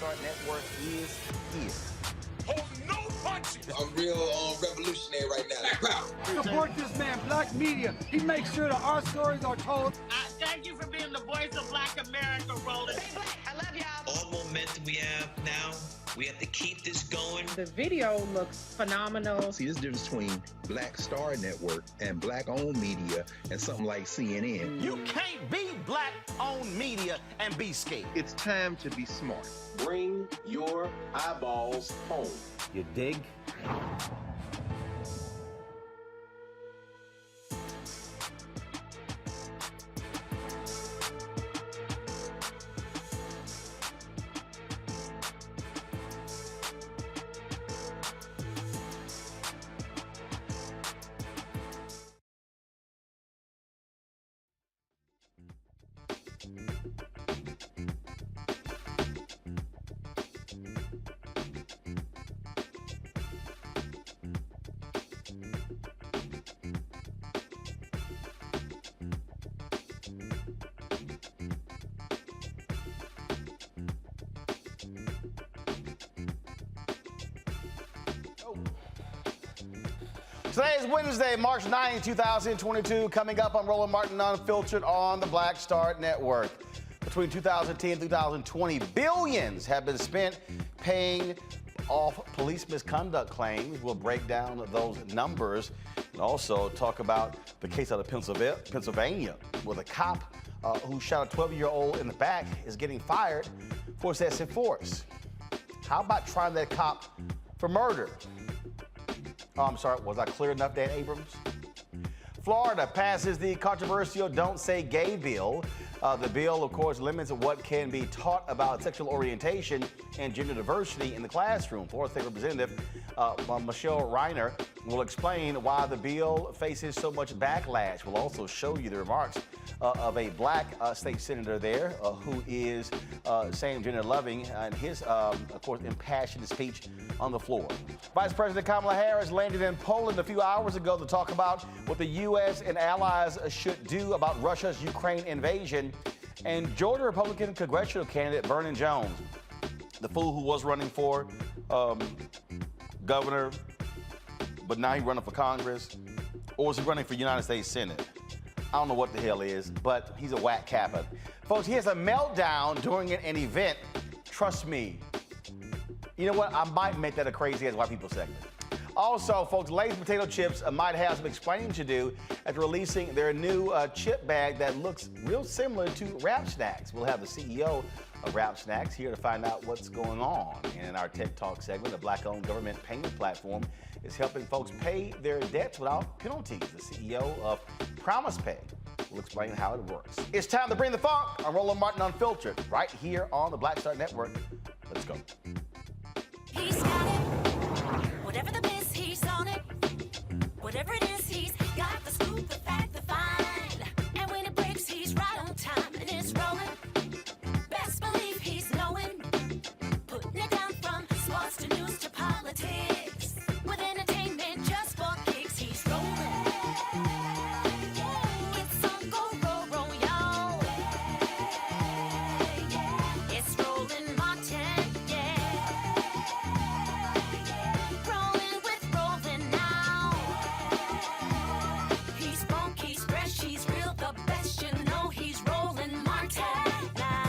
Start Network is here. Hold no punches! I'm real revolutionary right now. Support this man, Black Media. He makes sure that our stories are told. Thank you for being the voice of Black America, Roland. Stay black. I love y'all. All momentum we have now, we have to keep this going. The video looks phenomenal. See, there's a difference between Black Star Network and Black-owned media and something like CNN. You can't be Black-owned media and be scared. It's time to be smart. Bring your eyeballs home. You dig? Today is Wednesday, March 9, 2022. Coming up on Roland Martin Unfiltered on the Black Star Network. Between 2010 and 2020, billions have been spent paying off police misconduct claims. We'll break down those numbers and also talk about the case out of Pennsylvania, where the cop who shot a 12-year-old in the back is getting fired for excessive force. How about trying that cop for murder? Oh, I'm sorry, was I clear enough, Dan Abrams? Florida passes the controversial Don't Say Gay bill. The bill, of course, limits what can be taught about sexual orientation and gender diversity in the classroom. Florida State Representative Michele Rayner will explain why the bill faces so much backlash. We'll also show you the remarks of a black state senator there who is same-gender loving and his, of course, impassioned speech on the floor. Vice President Kamala Harris landed in Poland a few hours ago to talk about what the U.S. and allies should do about Russia's Ukraine invasion. And Georgia Republican Congressional candidate Vernon Jones, the fool who was running for governor, but now he's running for Congress, or is he running for United States Senate? I don't know what the hell he is, but he's a whack capper. Folks, he has a meltdown during an event. Trust me. You know what? I might make that a crazy as white people segment. Also, folks, Lay's potato chips might have some explaining to do after releasing their new chip bag that looks real similar to Rap Snacks. We'll have the CEO of Rap Snacks here to find out what's going on. And in our Tech Talk segment, the Black-owned government payment platform is helping folks pay their debts without penalties. The CEO of Promise Pay will explain how it works. It's time to bring the funk. I'm Roland Martin Unfiltered, right here on the Black Star Network. Let's go. He's got it. Whatever the biz, he's on it. Whatever it is, he's got the scoop, the fact, the find. And when it breaks, he's right on time and it's rolling. Best believe he's knowing. Putting it down from sports to news to politics. With entertainment just for kicks, he's rolling. It's on go, roll, y'all. It's Roland Martin, rolling with Roland now. He's funk, he's fresh, he's real, the best, you know he's Roland Martin now.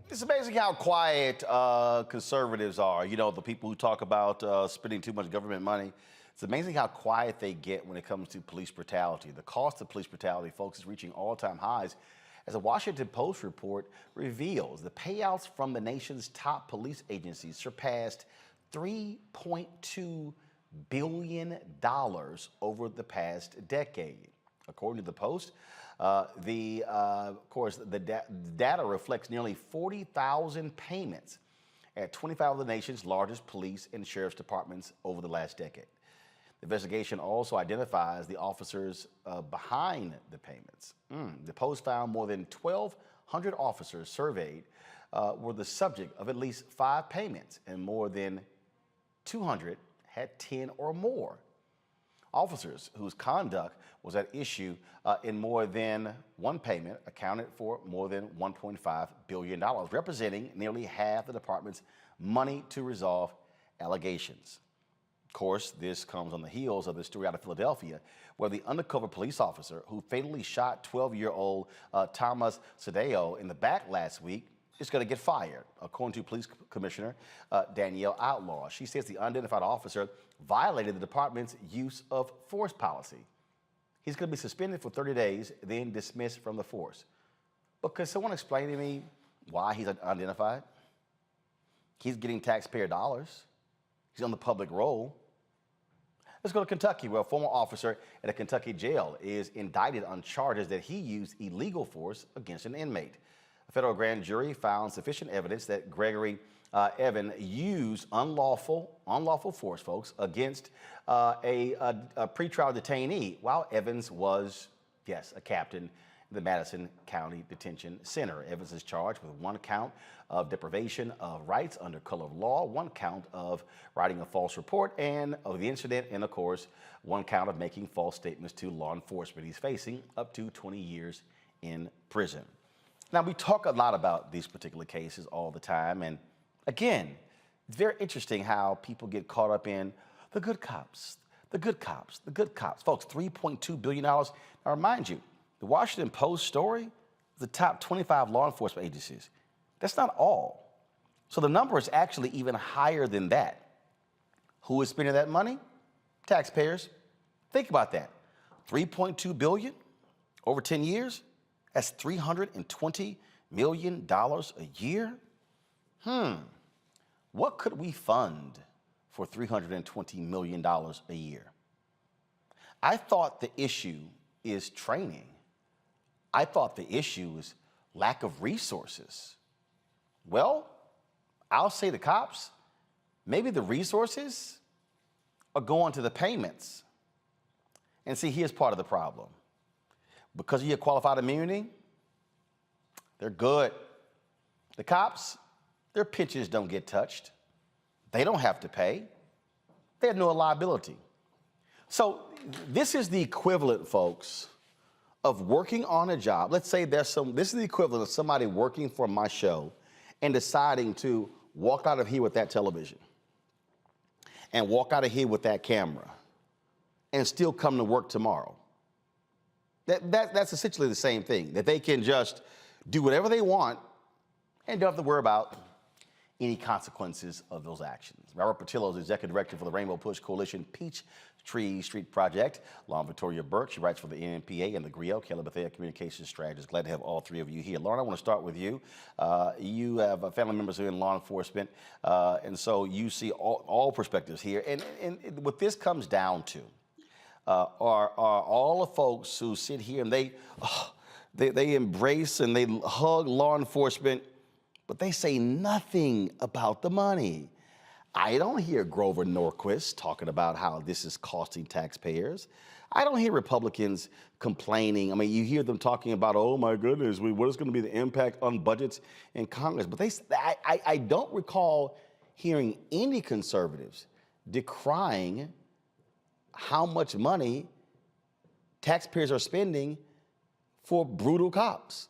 It's amazing how quiet conservatives are. You know, the people who talk about spending too much government money. It's amazing how quiet they get when it comes to police brutality. The cost of police brutality, folks, is reaching all-time highs. As a Washington Post report reveals, the payouts from the nation's top police agencies surpassed $3.2 billion over the past decade. According to the Post, of course, the data reflects nearly 40,000 payments at 25 of the nation's largest police and sheriff's departments over the last decade. The investigation also identifies the officers behind the payments. The Post found more than 1,200 officers surveyed were the subject of at least 5 payments, and more than 200 had 10 or more. Officers whose conduct was at issue in more than one payment accounted for more than $1.5 billion, representing nearly half the department's money to resolve allegations. Of course, this comes on the heels of the story out of Philadelphia, where the undercover police officer who fatally shot 12-year-old Thomas Sadeo in the back last week is going to get fired, according to Police Commissioner Danielle Outlaw. She says the unidentified officer violated the department's use of force policy. He's going to be suspended for 30 days, then dismissed from the force. But could someone explain to me why he's unidentified? He's getting taxpayer dollars. He's on the public roll. Let's go to Kentucky, where a former officer at a Kentucky jail is indicted on charges that he used illegal force against an inmate. A federal grand jury found sufficient evidence that Gregory Evan used unlawful force, folks, against a pretrial detainee while Evans was, yes, a captain in the Madison County Detention Center. Evans is charged with one count of deprivation of rights under color of law, one count of writing a false report and of the incident, and of course, one count of making false statements to law enforcement. He's facing up to 20 years in prison. Now, we talk a lot about these particular cases all the time, and again, it's very interesting how people get caught up in the good cops, the good cops, the good cops. Folks, $3.2 billion. Now, remind you, the Washington Post story, the top 25 law enforcement agencies. That's not all. So the number is actually even higher than that. Who is spending that money? Taxpayers. Think about that. $3.2 billion over 10 years. That's $320 million a year. What could we fund for $320 million a year? I thought the issue is training. I thought the issue is lack of resources. Well, I'll say the cops, maybe the resources are going to the payments. And see, here's part of the problem. Because of your qualified immunity, they're good. The cops, their pensions don't get touched. They don't have to pay. They have no liability. So this is the equivalent, folks, of working on a job. Let's say this is the equivalent of somebody working for my show and deciding to walk out of here with that television and walk out of here with that camera and still come to work tomorrow. That's essentially the same thing, that they can just do whatever they want and don't have to worry about any consequences of those actions. Robert Patillo is the executive director for the Rainbow Push Coalition Peachtree Street Project. Lauren Victoria Burke, she writes for the NMPA and the GRIO, Kelly Bethea, communications strategist. Glad to have all three of you here. Lauren, I want to start with you. You have family members who are in law enforcement, and so you see all perspectives here. And what this comes down to are all the folks who sit here and they embrace and they hug law enforcement, but they say nothing about the money. I don't hear Grover Norquist talking about how this is costing taxpayers. I don't hear Republicans complaining. I mean, you hear them talking about, oh my goodness, what is going to be the impact on budgets in Congress? But I don't recall hearing any conservatives decrying how much money taxpayers are spending for brutal cops.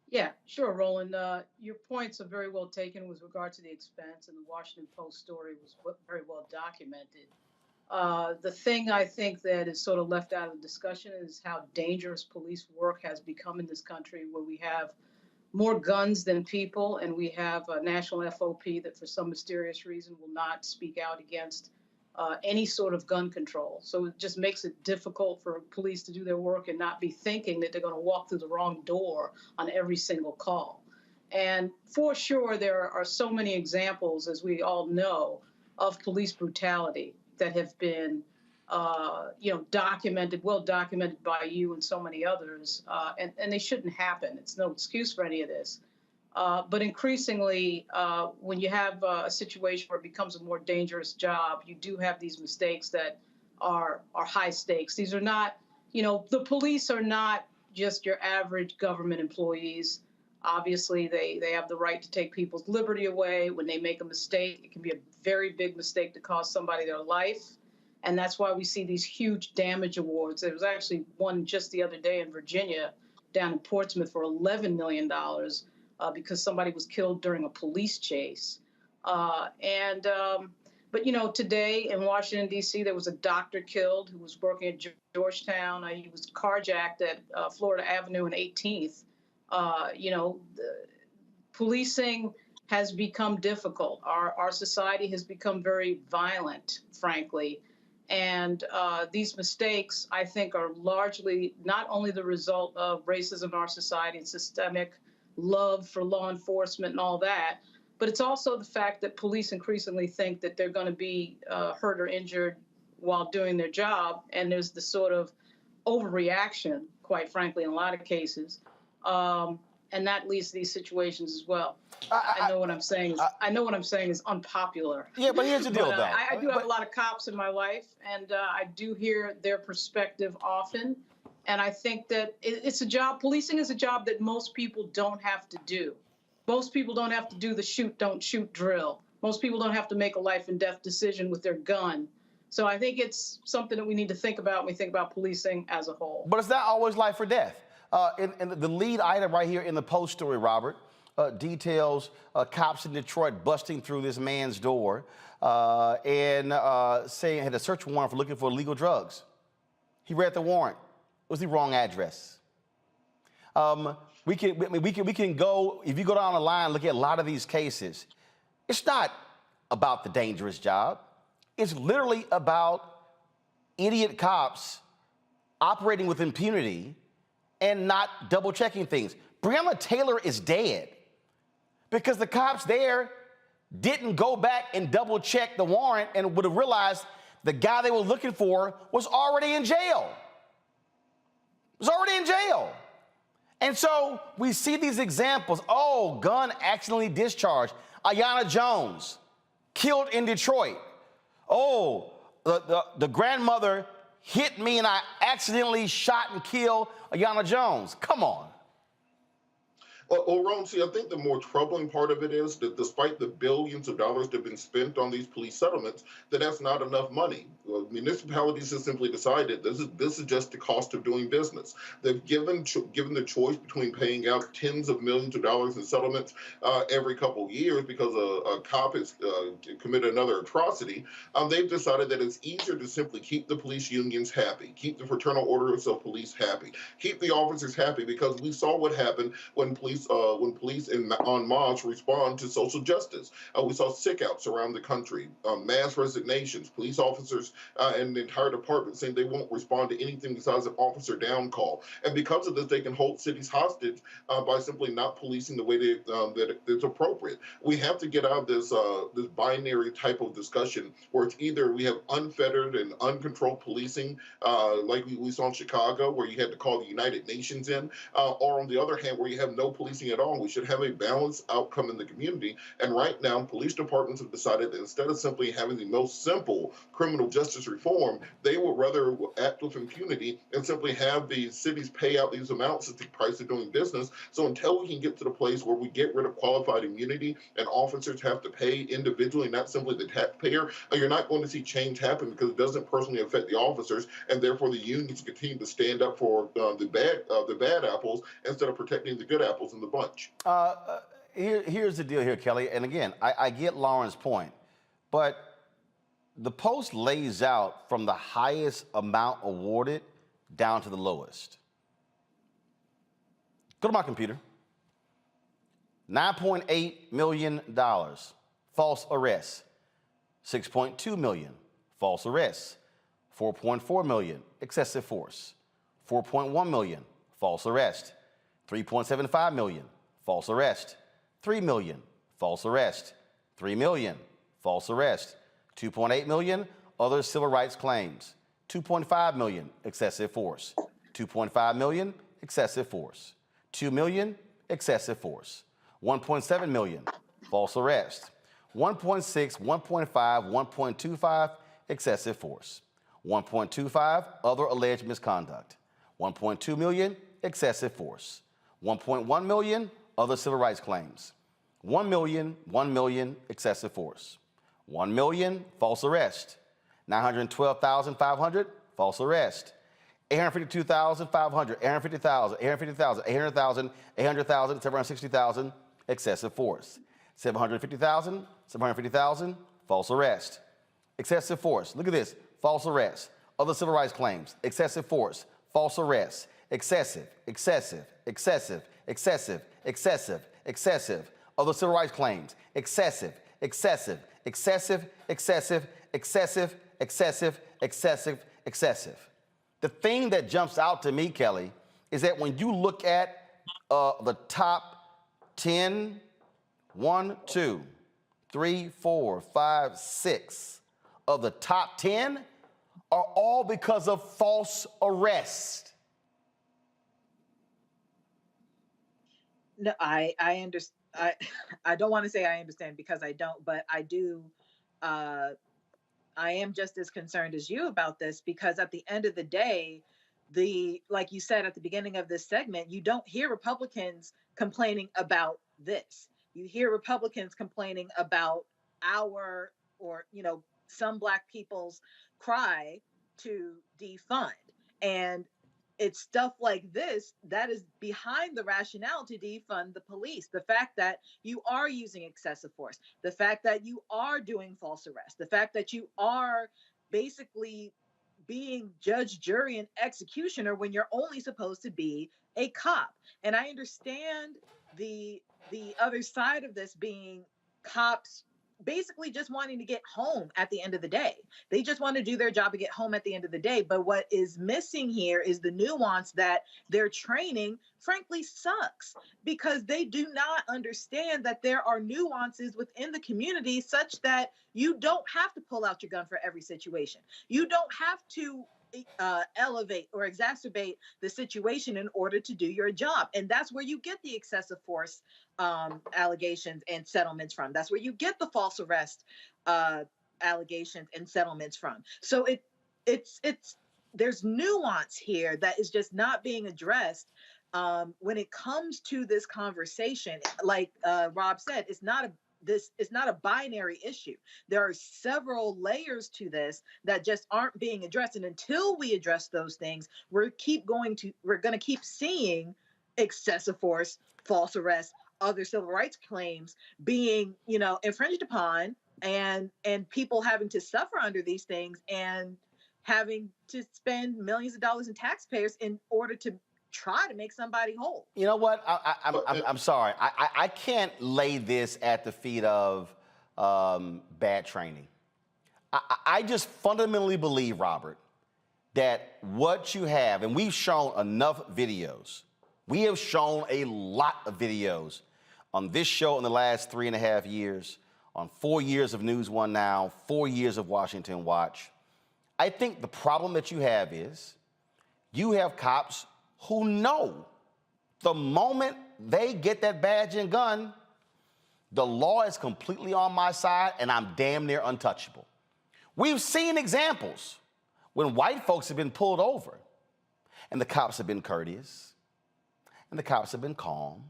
Yeah, sure, Roland. Your points are very well taken with regard to the expense, and the Washington Post story was very well documented. The thing I think that is sort of left out of the discussion is how dangerous police work has become in this country, where we have more guns than people, and we have a national FOP that for some mysterious reason will not speak out against any sort of gun control. So it just makes it difficult for police to do their work and not be thinking that they're going to walk through the wrong door on every single call. And for sure, there are so many examples, as we all know, of police brutality that have been, documented, well documented by you and so many others, and they shouldn't happen. It's no excuse for any of this. But increasingly, when you have a situation where it becomes a more dangerous job, you do have these mistakes that are high stakes. These are not, the police are not just your average government employees. Obviously, they have the right to take people's liberty away. When they make a mistake, it can be a very big mistake to cost somebody their life. And that's why we see these huge damage awards. There was actually one just the other day in Virginia, down in Portsmouth, for $11 million because somebody was killed during a police chase. But, you know, today in Washington, D.C., there was a doctor killed who was working at Georgetown. He was carjacked at Florida Avenue and 18th. You know, policing has become difficult. Our society has become very violent, frankly. And these mistakes, I think, are largely not only the result of racism in our society and systemic love for law enforcement and all that, but it's also the fact that police increasingly think that they're going to be hurt or injured while doing their job. And there's the sort of overreaction, quite frankly, in a lot of cases. And that leads to these situations as well. I know what I'm saying. I know what I'm saying is unpopular. Yeah, but here's the deal, though. I do have a lot of cops in my life, and I do hear their perspective often. And I think that it's a job. Policing is a job that most people don't have to do. Most people don't have to do the shoot, don't shoot drill. Most people don't have to make a life and death decision with their gun. So I think it's something that we need to think about when we think about policing as a whole. But it's not always life or death. And the lead item right here in the Post story, Robert, details cops in Detroit busting through this man's door and saying had a search warrant for looking for illegal drugs. He read the warrant. It was the wrong address. We can go, if you go down the line, look at a lot of these cases. It's not about the dangerous job. It's literally about idiot cops operating with impunity and not double checking things. Breonna Taylor is dead because the cops there didn't go back and double check the warrant and would have realized the guy they were looking for was already in jail. Was already in jail. And so we see these examples. Oh, gun accidentally discharged. Ayanna Jones, killed in Detroit. Oh, the grandmother hit me and I accidentally shot and killed Ayanna Jones. Come on. Well, Ron, see, I think the more troubling part of it is that despite the billions of dollars that have been spent on these police settlements, that's not enough money. Well, municipalities have simply decided this is just the cost of doing business. They've given the choice between paying out tens of millions of dollars in settlements every couple of years because a cop has committed another atrocity. They've decided that it's easier to simply keep the police unions happy, keep the fraternal orders of police happy, keep the officers happy, because we saw what happened when police en masse respond to social justice. We saw sick-outs around the country, mass resignations, police officers and the entire department saying they won't respond to anything besides an officer down call. And because of this, they can hold cities hostage by simply not policing the way that it's appropriate. We have to get out of this binary type of discussion where it's either we have unfettered and uncontrolled policing, like we saw in Chicago, where you had to call the United Nations in, or on the other hand, where you have no policing at all. We should have a balanced outcome in the community. And right now, police departments have decided that instead of simply having the most simple criminal justice reform, they would rather act with impunity and simply have the cities pay out these amounts at the price of doing business. So until we can get to the place where we get rid of qualified immunity and officers have to pay individually, not simply the taxpayer, you're not going to see change happen, because it doesn't personally affect the officers, and therefore the unions continue to stand up for the bad apples instead of protecting the good apples in the bunch. Here's the deal here, Kelly. And again, I get Lauren's point, but the Post lays out from the highest amount awarded down to the lowest. Go to my computer. $9.8 million, false arrests. $6.2 million, false arrests. $4.4 million, excessive force. $4.1 million, false arrest. $3.75 million, false arrest. $3 million, false arrest. $3 million, false arrest. $2.8 million, other civil rights claims. $2.5 million, excessive force. $2.5 million, excessive force. $2 million, excessive force. $1.7 million, false arrest. 1.6, 1.5, 1.25, excessive force. 1.25, other alleged misconduct. 1.2 million, excessive force. 1.1 million, other civil rights claims. 1 million, excessive force. 1 million, false arrest. 912,500, false arrest. 852,500, 850,000, 850,000, 800,000, 800,000, 760,000, excessive force. 750,000, 750,000, false arrest. Excessive force, look at this, false arrest. Other civil rights claims, excessive force, false arrest, excessive, excessive, excessive, excessive, excessive, excessive. Other civil rights claims, excessive, excessive, excessive, excessive, excessive, excessive, excessive, excessive. The thing that jumps out to me, Kelly, is that when you look at the top 10, 1, 2, 3, 4, 5, 6 of the top 10 are all because of false arrest. No, I understand. I don't want to say I understand because I don't, but I do. I am just as concerned as you about this because at the end of the day, like you said at the beginning of this segment, you don't hear Republicans complaining about this. You hear Republicans complaining about some Black people's cry to defund. And it's stuff like this that is behind the rationale to defund the police. The fact that you are using excessive force, the fact that you are doing false arrest, the fact that you are basically being judge, jury, and executioner when you're only supposed to be a cop. And I understand the other side of this being cops basically just wanting to get home at the end of the day. They just want to do their job and get home at the end of the day. But what is missing here is the nuance that their training, frankly, sucks because they do not understand that there are nuances within the community such that you don't have to pull out your gun for every situation. You don't have to elevate or exacerbate the situation in order to do your job. And that's where you get the excessive force allegations and settlements from. That's where you get the false arrest allegations and settlements from. So there's nuance here that is just not being addressed when it comes to this conversation. Like Rob said, it's not a binary issue. There are several layers to this that just aren't being addressed. And until we address those things, we're going to keep seeing excessive force, false arrest, other civil rights claims being, infringed upon and people having to suffer under these things and having to spend millions of dollars in taxpayers in order to try to make somebody whole. You know what? I'm sorry. I can't lay this at the feet of bad training. I just fundamentally believe, Robert, that what you have, and we've shown enough videos. We have shown a lot of videos on this show in the last 3.5 years, on 4 years of News One Now, 4 years of Washington Watch. I think the problem that you have is you have cops who know the moment they get that badge and gun, the law is completely on my side and I'm damn near untouchable. We've seen examples when white folks have been pulled over and the cops have been courteous and the cops have been calm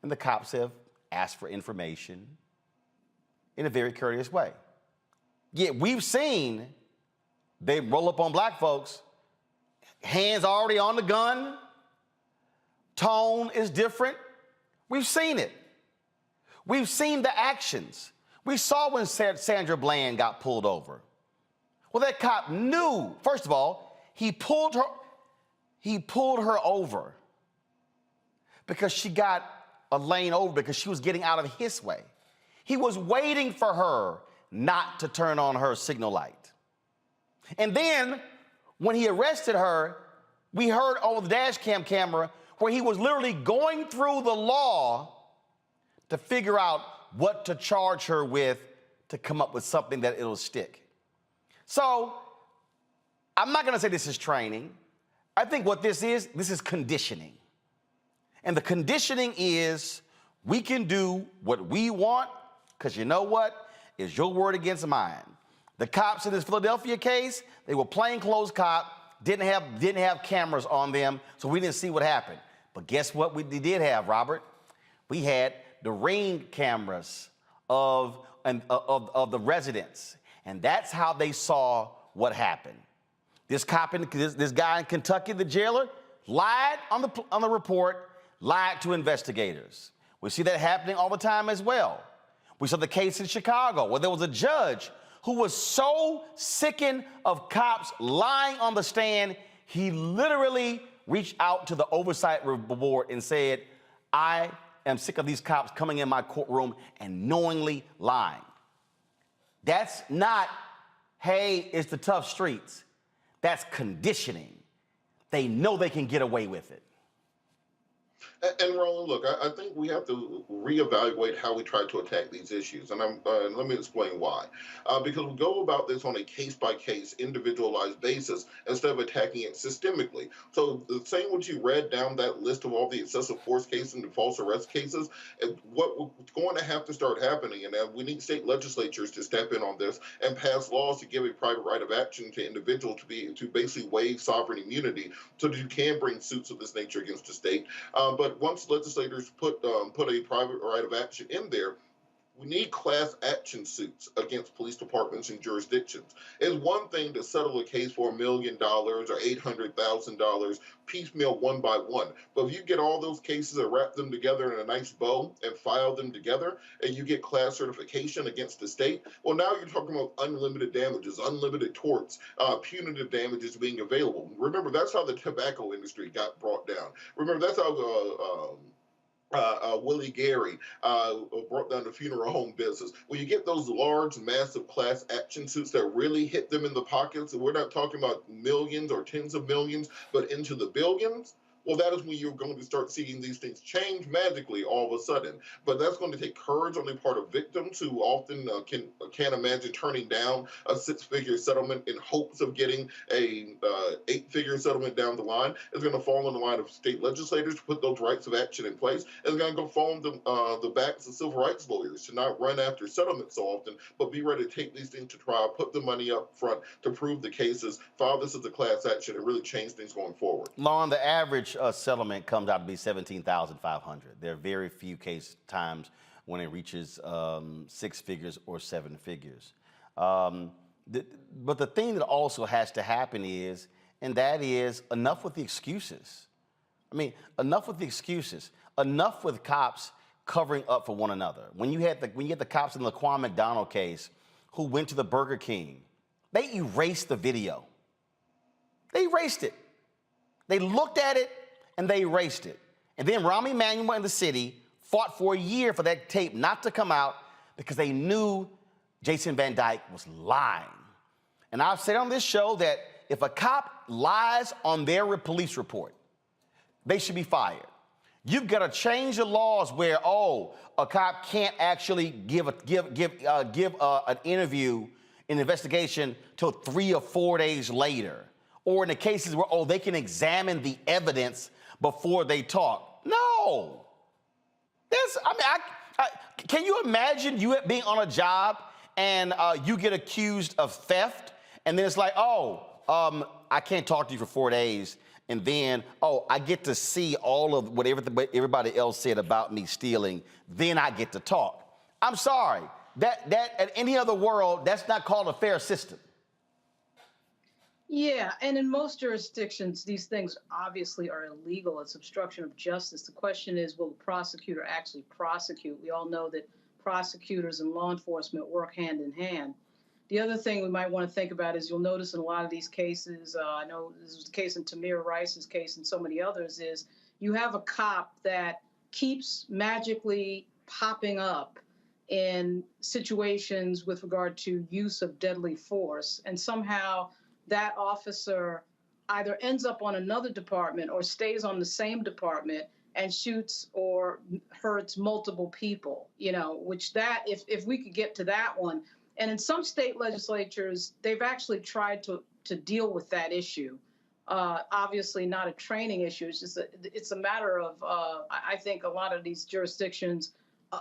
and the cops have asked for information in a very courteous way. Yet we've seen they roll up on Black folks, hands already on the gun, tone is different. We've seen it. We've seen the actions. We saw when Sandra Bland got pulled over. Well, that cop knew, first of all, he pulled her over because she got a lane over because she was getting out of his way. He was waiting for her not to turn on her signal light. And then when he arrested her, we heard over the dash cam camera where he was literally going through the law to figure out what to charge her with to come up with something that it'll stick. So I'm not going to say this is training. I think what this is conditioning. And the conditioning is we can do what we want because you know what? It's your word against mine. The cops in this Philadelphia case, they were plainclothes cop, didn't have cameras on them, so we didn't see what happened. But guess what we did have, Robert? We had the ring cameras of the residents, and that's how they saw what happened. This guy in Kentucky, the jailer, lied on the report, lied to investigators. We see that happening all the time as well. We saw the case in Chicago where there was a judge who was so sickened of cops lying on the stand, he literally reached out to the oversight board and said, I am sick of these cops coming in my courtroom and knowingly lying. That's not, hey, it's the tough streets. That's conditioning. They know they can get away with it. And Roland, look, I think we have to reevaluate how we try to attack these issues, and let me explain why. Because we go about this on a case-by-case, individualized basis instead of attacking it systemically. So the same what you read down that list of all the excessive force cases and the false arrest cases, and what's going to have to start happening, and we need state legislatures to step in on this and pass laws to give a private right of action to individuals to basically waive sovereign immunity so that you can bring suits of this nature against the state. But once legislators put a private right of action in there, we need class action suits against police departments and jurisdictions. It's one thing to settle a case for $1 million or $800,000 piecemeal one by one. But if you get all those cases and wrap them together in a nice bow and file them together and you get class certification against the state, well, now you're talking about unlimited damages, unlimited torts, punitive damages being available. Remember, that's how the tobacco industry got brought down. Remember, that's how Willie Gary brought down the funeral home business. When you get those large, massive class action suits that really hit them in the pockets, and we're not talking about millions or tens of millions, but into the billions, well, that is when you're going to start seeing these things change magically all of a sudden. But that's going to take courage on the part of victims who often can't imagine turning down a six-figure settlement in hopes of getting a eight-figure settlement down the line. It's going to fall in the line of state legislators to put those rights of action in place. It's going to go fall on the backs of civil rights lawyers to not run after settlements so often, but be ready to take these things to trial, put the money up front to prove the cases, file this as a class action, and really change things going forward. Lon, the average settlement comes out to be $17,500. There are very few times when it reaches six figures or seven figures. But the thing that also has to happen is, and that is enough with the excuses. I mean, enough with the excuses. Enough with cops covering up for one another. When you had the cops in the Laquan McDonald case who went to the Burger King, they erased the video. They erased it. They looked at it and they erased it. And then Rahm Emanuel and the city fought for a year for that tape not to come out because they knew Jason Van Dyke was lying. And I've said on this show that if a cop lies on their police report, they should be fired. You've got to change the laws where, a cop can't actually give an interview, an investigation till 3 or 4 days later. Or in the cases where, they can examine the evidence before they talk. No. Can you imagine you being on a job and you get accused of theft, and then it's like, I can't talk to you for 4 days, and then, I get to see all of what everybody else said about me stealing, then I get to talk. I'm sorry. That in any other world, that's not called a fair system. Yeah, and in most jurisdictions, these things obviously are illegal. It's obstruction of justice. The question is, will the prosecutor actually prosecute? We all know that prosecutors and law enforcement work hand in hand. The other thing we might want to think about is you'll notice in a lot of these cases, I know this was the case in Tamir Rice's case and so many others, is you have a cop that keeps magically popping up in situations with regard to use of deadly force, and somehow that officer either ends up on another department or stays on the same department and shoots or hurts multiple people, which if we could get to that one. And in some state legislatures, they've actually tried to deal with that issue. Obviously not a training issue. It's a matter of, I think a lot of these jurisdictions,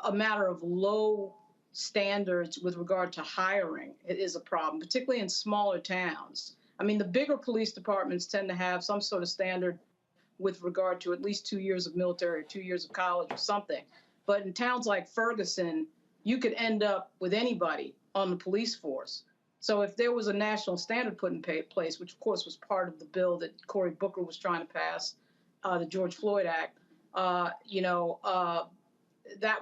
a matter of low standards with regard to hiring is a problem, particularly in smaller towns. I mean, the bigger police departments tend to have some sort of standard with regard to at least 2 years of military or 2 years of college or something. But in towns like Ferguson, you could end up with anybody on the police force. So if there was a national standard put in place, which of course was part of the bill that Cory Booker was trying to pass, the George Floyd Act, that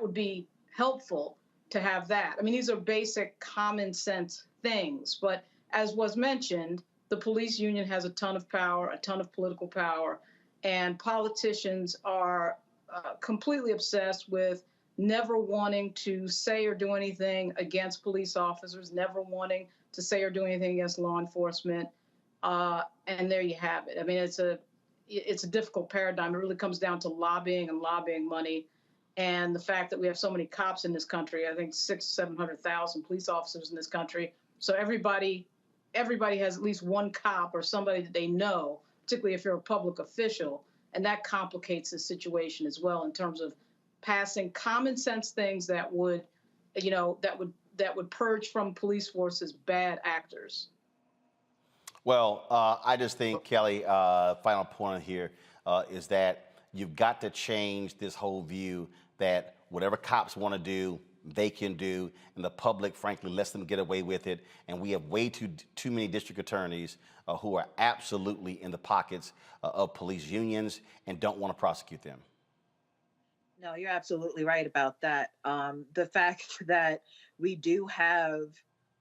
would be helpful to have that. I mean, these are basic common sense things, but as was mentioned, the police union has a ton of power, a ton of political power, and politicians are completely obsessed with never wanting to say or do anything against police officers, never wanting to say or do anything against law enforcement. And there you have it. I mean, it's a difficult paradigm. It really comes down to lobbying and lobbying money. And the fact that we have so many cops in this country, I think 700,000 police officers in this country. So everybody has at least one cop or somebody that they know, particularly if you're a public official. And that complicates the situation as well in terms of passing common sense things that would purge from police forces bad actors. Well, I just think, Kelly, final point here is that you've got to change this whole view that whatever cops want to do, they can do, and the public, frankly, lets them get away with it. And we have way too many district attorneys who are absolutely in the pockets of police unions and don't want to prosecute them. No, you're absolutely right about that. The fact that we do have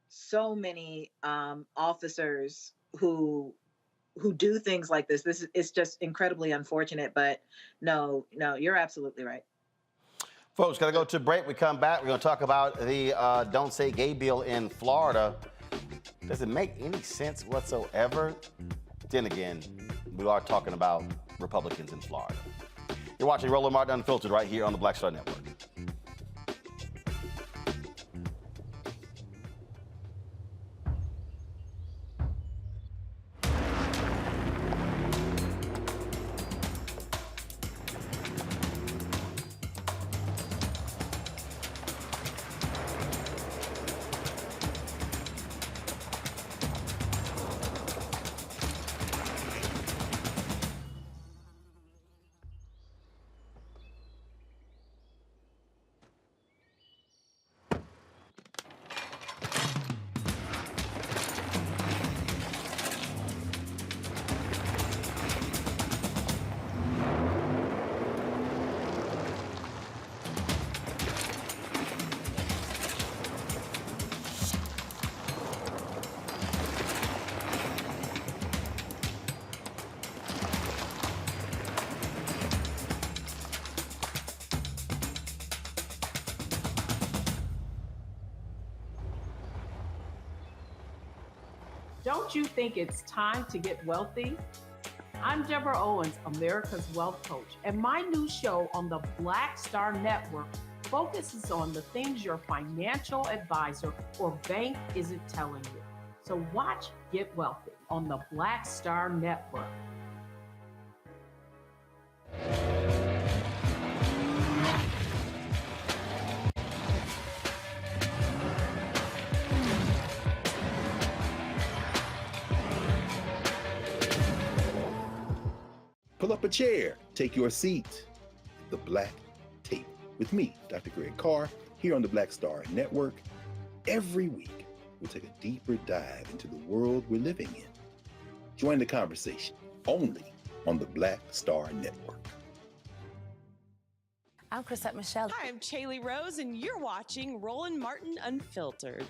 so many officers who do things like this is just incredibly unfortunate. But no, you're absolutely right. Folks, got to go to a break. We come back. We're going to talk about the Don't Say Gay bill in Florida. Does it make any sense whatsoever? Then again, we are talking about Republicans in Florida. You're watching Roland Martin Unfiltered right here on the Black Star Network. Don't you think it's time to get wealthy? I'm Deborah Owens, America's Wealth Coach, and my new show on the Black Star Network focuses on the things your financial advisor or bank isn't telling you. So watch Get Wealthy on the Black Star Network. Pull up a chair, take your seat. The Black Tape with me, Dr. Greg Carr, here on the Black Star Network. Every week, we'll take a deeper dive into the world we're living in. Join the conversation only on the Black Star Network. I'm Chrisette Michelle. Hi, I'm Chaley Rose, and you're watching Roland Martin Unfiltered.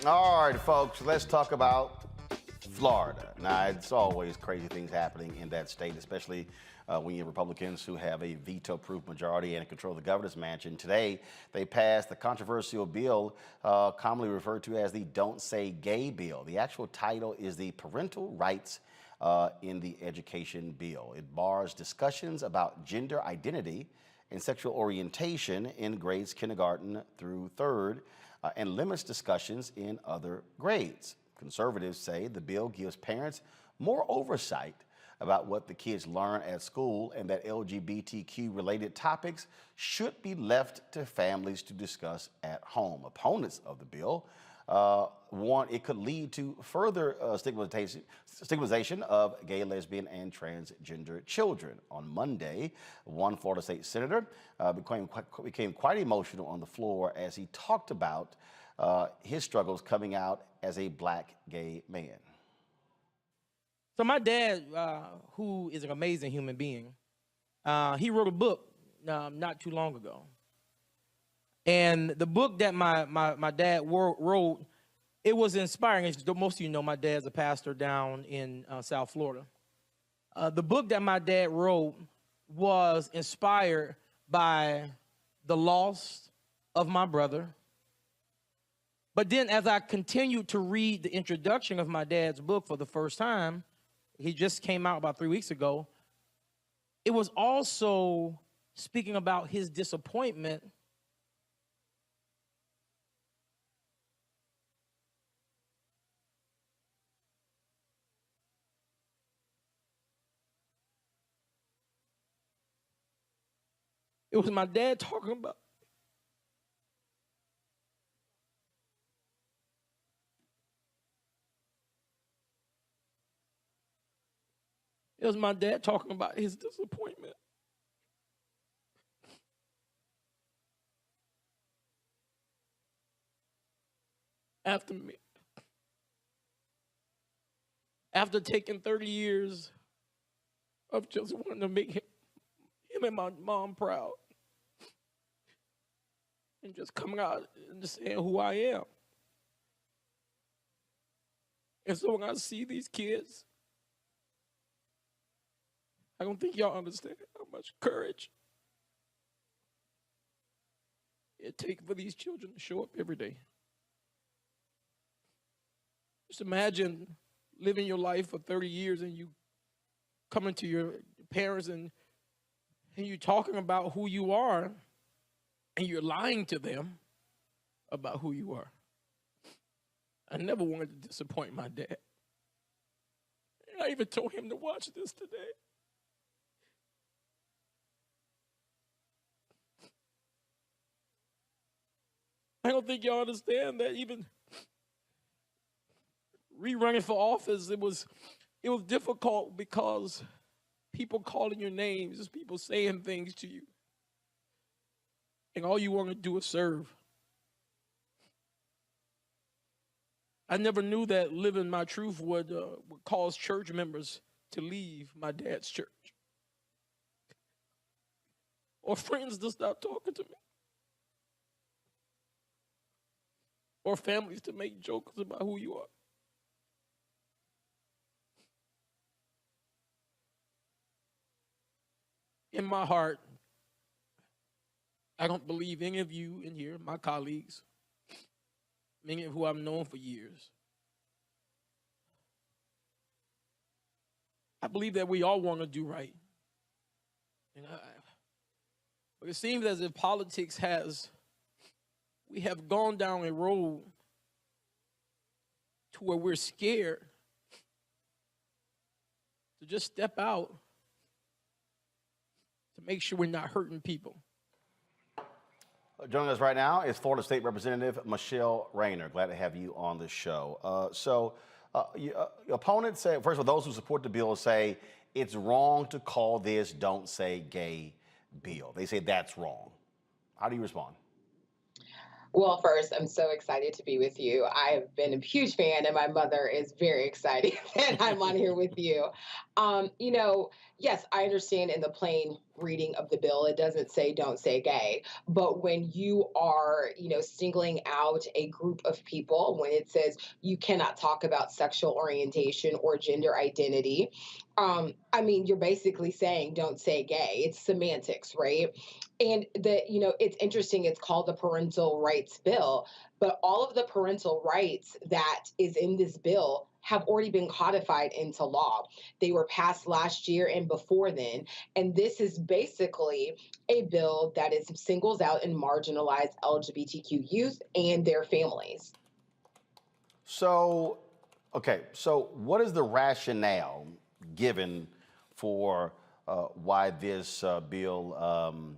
All right, folks, let's talk about Florida. Now, it's always crazy things happening in that state, especially when you have Republicans who have a veto-proof majority and control the governor's mansion. Today, they passed the controversial bill commonly referred to as the Don't Say Gay bill. The actual title is the Parental Rights in the Education Bill. It bars discussions about gender identity and sexual orientation in grades kindergarten through third and limits discussions in other grades. Conservatives say the bill gives parents more oversight about what the kids learn at school, and that LGBTQ-related topics should be left to families to discuss at home. Opponents of the bill warn it could lead to further stigmatization of gay, lesbian, and transgender children. On Monday, one Florida state senator became quite emotional on the floor as he talked about his struggles coming out as a black gay man. So my dad, who is an amazing human being, he wrote a book not too long ago. And the book that my dad wrote, it was inspiring. As most of you know, my dad's a pastor down in South Florida. The book that my dad wrote was inspired by the loss of my brother. But then as I continued to read the introduction of my dad's book for the first time, he just came out about 3 weeks ago, it was also speaking about his disappointment It was my dad talking about It was my dad talking about his disappointment. After me. After taking 30 years of just wanting to make him and my mom proud. And just coming out and just saying who I am. And so when I see these kids, I don't think y'all understand how much courage it takes for these children to show up every day. Just imagine living your life for 30 years and you coming to your parents and you're talking about who you are and you're lying to them about who you are. I never wanted to disappoint my dad. And I even told him to watch this today. I don't think y'all understand that even rerunning for office, it was difficult because people calling your names, just people saying things to you. And all you want to do is serve. I never knew that living my truth would cause church members to leave my dad's church. Or friends to stop talking to me. Or families to make jokes about who you are. In my heart, I don't believe any of you in here, my colleagues, many of who I've known for years. I believe that we all want to do right. But it seems as if politics we have gone down a road to where we're scared to just step out to make sure we're not hurting people. Joining us right now is Florida State Representative Michele Rayner. Glad to have you on the show. Your opponents say, first of all, those who support the bill say it's wrong to call this Don't Say Gay bill. They say that's wrong. How do you respond? Well, first, I'm so excited to be with you. I've been a huge fan, and my mother is very excited that I'm on here with you. Yes, I understand in the plain reading of the bill, it doesn't say don't say gay. But when you are, singling out a group of people, when it says you cannot talk about sexual orientation or gender identity, you're basically saying don't say gay. It's semantics, right? And it's interesting. It's called the Parental Rights Bill, but all of the parental rights that is in this bill have already been codified into law. They were passed last year and before then. And this is basically a bill that singles out and marginalized LGBTQ youth and their families. So Okay, so what is the rationale given for why this bill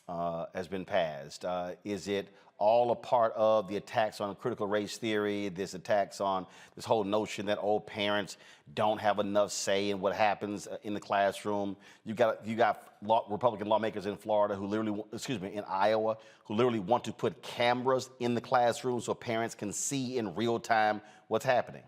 has been passed? Is it all a part of the attacks on critical race theory, this attacks on this whole notion that old parents don't have enough say in what happens in the classroom? You got Republican lawmakers in Florida who literally, in Iowa, who literally want to put cameras in the classroom so parents can see in real time what's happening.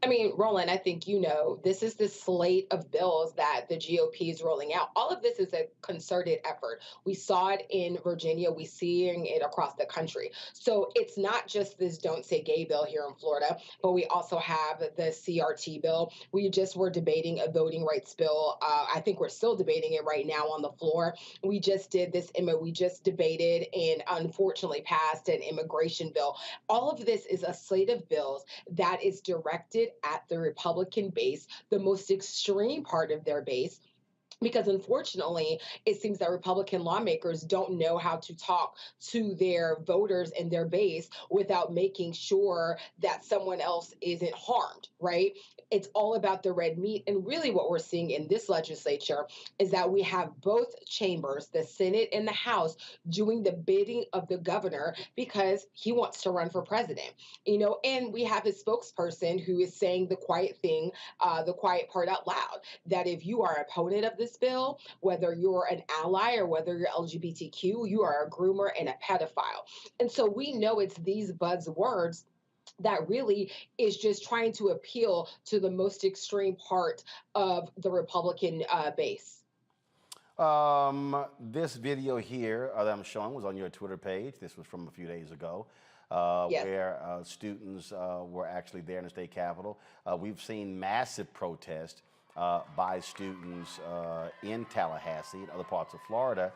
I mean, Roland, I think you know, this is the slate of bills that the GOP is rolling out. All of this is a concerted effort. We saw it in Virginia. We're seeing it across the country. So it's not just this Don't Say Gay bill here in Florida, but we also have the CRT bill. We just were debating a voting rights bill. I think we're still debating it right now on the floor. We just did this, we just debated and unfortunately passed an immigration bill. All of this is a slate of bills that is directed at the Republican base, the most extreme part of their base. Because unfortunately, it seems that Republican lawmakers don't know how to talk to their voters and their base without making sure that someone else isn't harmed, right? It's all about the red meat. And really what we're seeing in this legislature is that we have both chambers, the Senate and the House, doing the bidding of the governor because he wants to run for president, and we have his spokesperson who is saying the quiet thing, the quiet part out loud, that if you are an opponent of this bill, whether you're an ally or whether you're LGBTQ, you are a groomer and a pedophile. And so we know it's these buzzwords that really is just trying to appeal to the most extreme part of the Republican base. This video here that I'm showing was on your Twitter page. This was from a few days ago. Yes. Where students were actually there in the state capitol. We've seen massive protests by students in Tallahassee and other parts of Florida,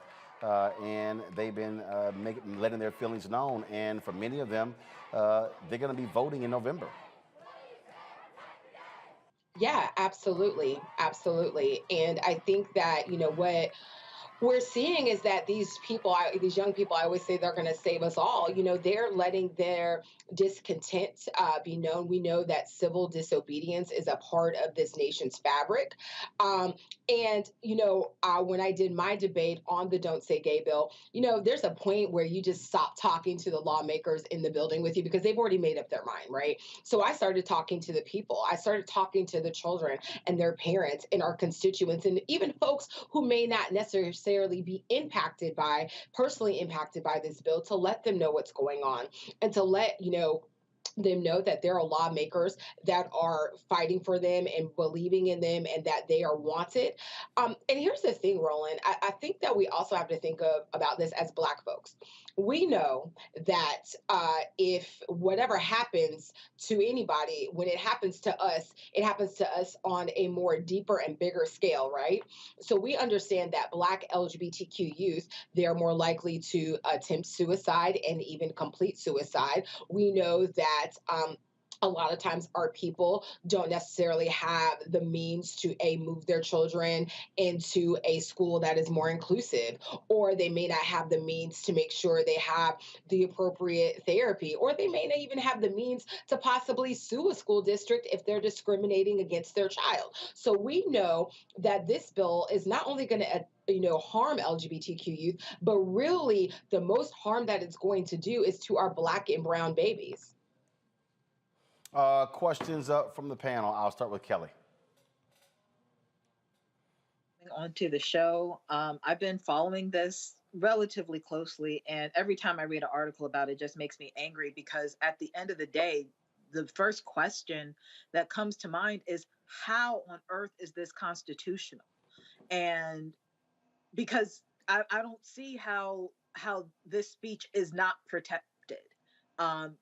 and they've been letting their feelings known. And for many of them, they're going to be voting in November. Yeah, absolutely. Absolutely. And I think that, what we're seeing is that these young people, I always say they're going to save us all. They're letting their discontent be known. We know that civil disobedience is a part of this nation's fabric. When I did my debate on the Don't Say Gay bill, there's a point where you just stop talking to the lawmakers in the building with you because they've already made up their mind, right? So I started talking to the people. I started talking to the children and their parents and our constituents and even folks who may not necessarily be personally impacted by this bill, to let them know what's going on and to let them know that there are lawmakers that are fighting for them and believing in them and that they are wanted. And here's the thing, Roland, I think that we also have to think about this as Black folks. We know that if whatever happens to anybody, when it happens to us on a more deeper and bigger scale, right? So we understand that Black LGBTQ youth, they're more likely to attempt suicide and even complete suicide. We know that a lot of times our people don't necessarily have the means to move their children into a school that is more inclusive, or they may not have the means to make sure they have the appropriate therapy, or they may not even have the means to possibly sue a school district if they're discriminating against their child. So we know that this bill is not only going to harm LGBTQ youth, but really the most harm that it's going to do is to our Black and brown babies. Questions from the panel. I'll start with Kelly. On to the show. I've been following this relatively closely, and every time I read an article about it, it just makes me angry because at the end of the day, the first question that comes to mind is, how on earth is this constitutional? And because I don't see how this speech is not protected.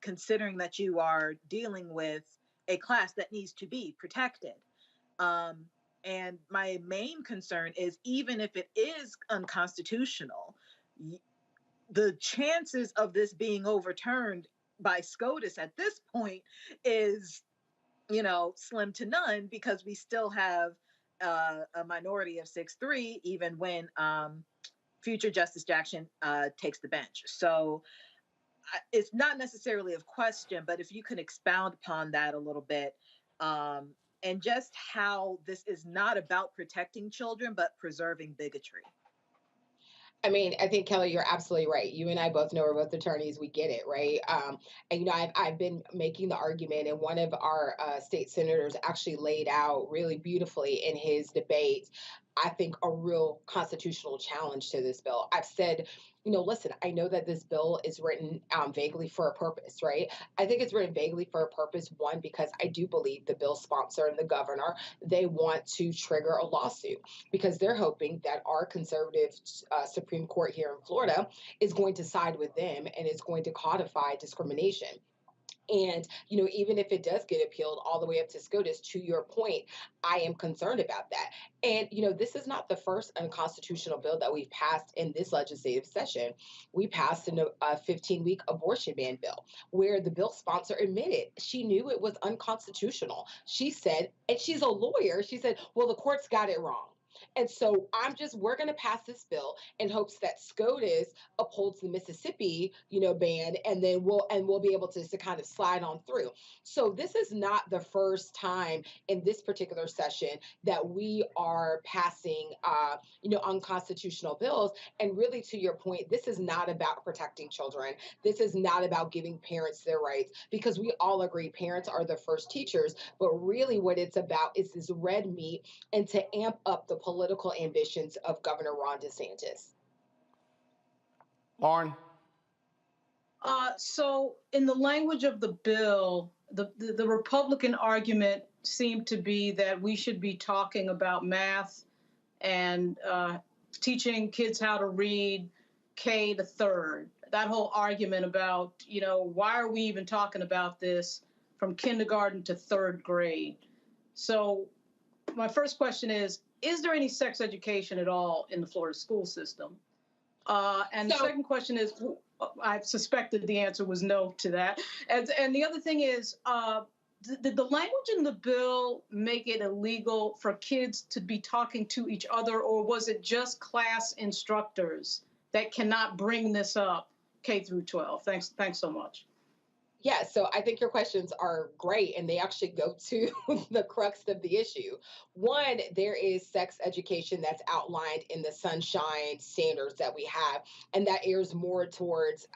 Considering that you are dealing with a class that needs to be protected. And my main concern is, even if it is unconstitutional, the chances of this being overturned by SCOTUS at this point is, slim to none, because we still have a minority of 6-3, even when future Justice Jackson takes the bench. So it's not necessarily a question, but if you can expound upon that a little bit, and just how this is not about protecting children, but preserving bigotry. I mean, I think Kelly, you're absolutely right. You and I both know we're both attorneys. We get it, right? And I've been making the argument, and one of our state senators actually laid out really beautifully in his debate, I think, a real constitutional challenge to this bill. I've said, listen, I know that this bill is written vaguely for a purpose, right? I think it's written vaguely for a purpose, one, because I do believe the bill sponsor and the governor, they want to trigger a lawsuit because they're hoping that our conservative Supreme Court here in Florida is going to side with them and is going to codify discrimination. And, even if it does get appealed all the way up to SCOTUS, to your point, I am concerned about that. And, this is not the first unconstitutional bill that we've passed in this legislative session. We passed a 15-week abortion ban bill where the bill sponsor admitted she knew it was unconstitutional. She said, and she's a lawyer, she said, well, the courts got it wrong. And so we're going to pass this bill in hopes that SCOTUS upholds the Mississippi, ban, and then we'll be able to kind of slide on through. So this is not the first time in this particular session that we are passing, unconstitutional bills. And really, to your point, this is not about protecting children. This is not about giving parents their rights, because we all agree parents are the first teachers. But really what it's about is this red meat and to amp up the political ambitions of Governor Ron DeSantis. Lauren? So in the language of the bill, the Republican argument seemed to be that we should be talking about math and teaching kids how to read K to third. That whole argument about, why are we even talking about this from kindergarten to third grade? So my first question is there any sex education at all in the Florida school system? And the second question is, I suspected the answer was no to that. And the other thing is, did the language in the bill make it illegal for kids to be talking to each other, or was it just class instructors that cannot bring this up K through 12? Thanks so much. Yeah, so I think your questions are great, and they actually go to the crux of the issue. One, there is sex education that's outlined in the Sunshine standards that we have, and that airs more towards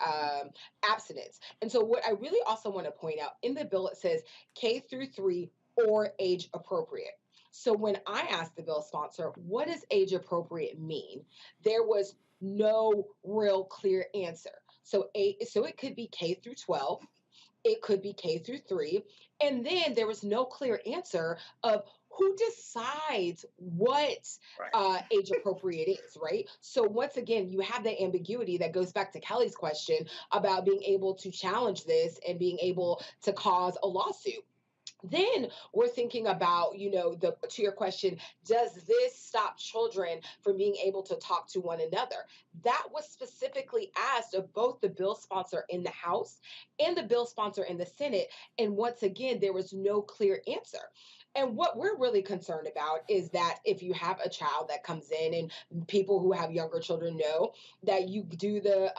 abstinence. And so what I really also want to point out, in the bill, it says K through 3 or age appropriate. So when I asked the bill sponsor, what does age appropriate mean? There was no real clear answer. So it could be K through 12. It could be K through 3. And then there was no clear answer of who decides what age appropriate is, right? So once again, you have that ambiguity that goes back to Kelly's question about being able to challenge this and being able to cause a lawsuit. Then we're thinking about, to your question, does this stop children from being able to talk to one another? That was specifically asked of both the bill sponsor in the House and the bill sponsor in the Senate. And once again, there was no clear answer. And what we're really concerned about is that if you have a child that comes in, and people who have younger children know that you do the,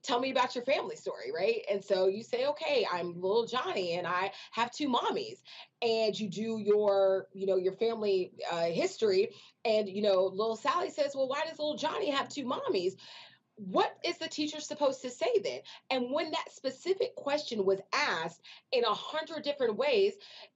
tell me about your family story, right? And so you say, okay, I'm little Johnny and I have 2 mommies. And you do your family history. And, little Sally says, well, why does little Johnny have 2 mommies? What is the teacher supposed to say then? And when that specific question was asked in 100 different ways,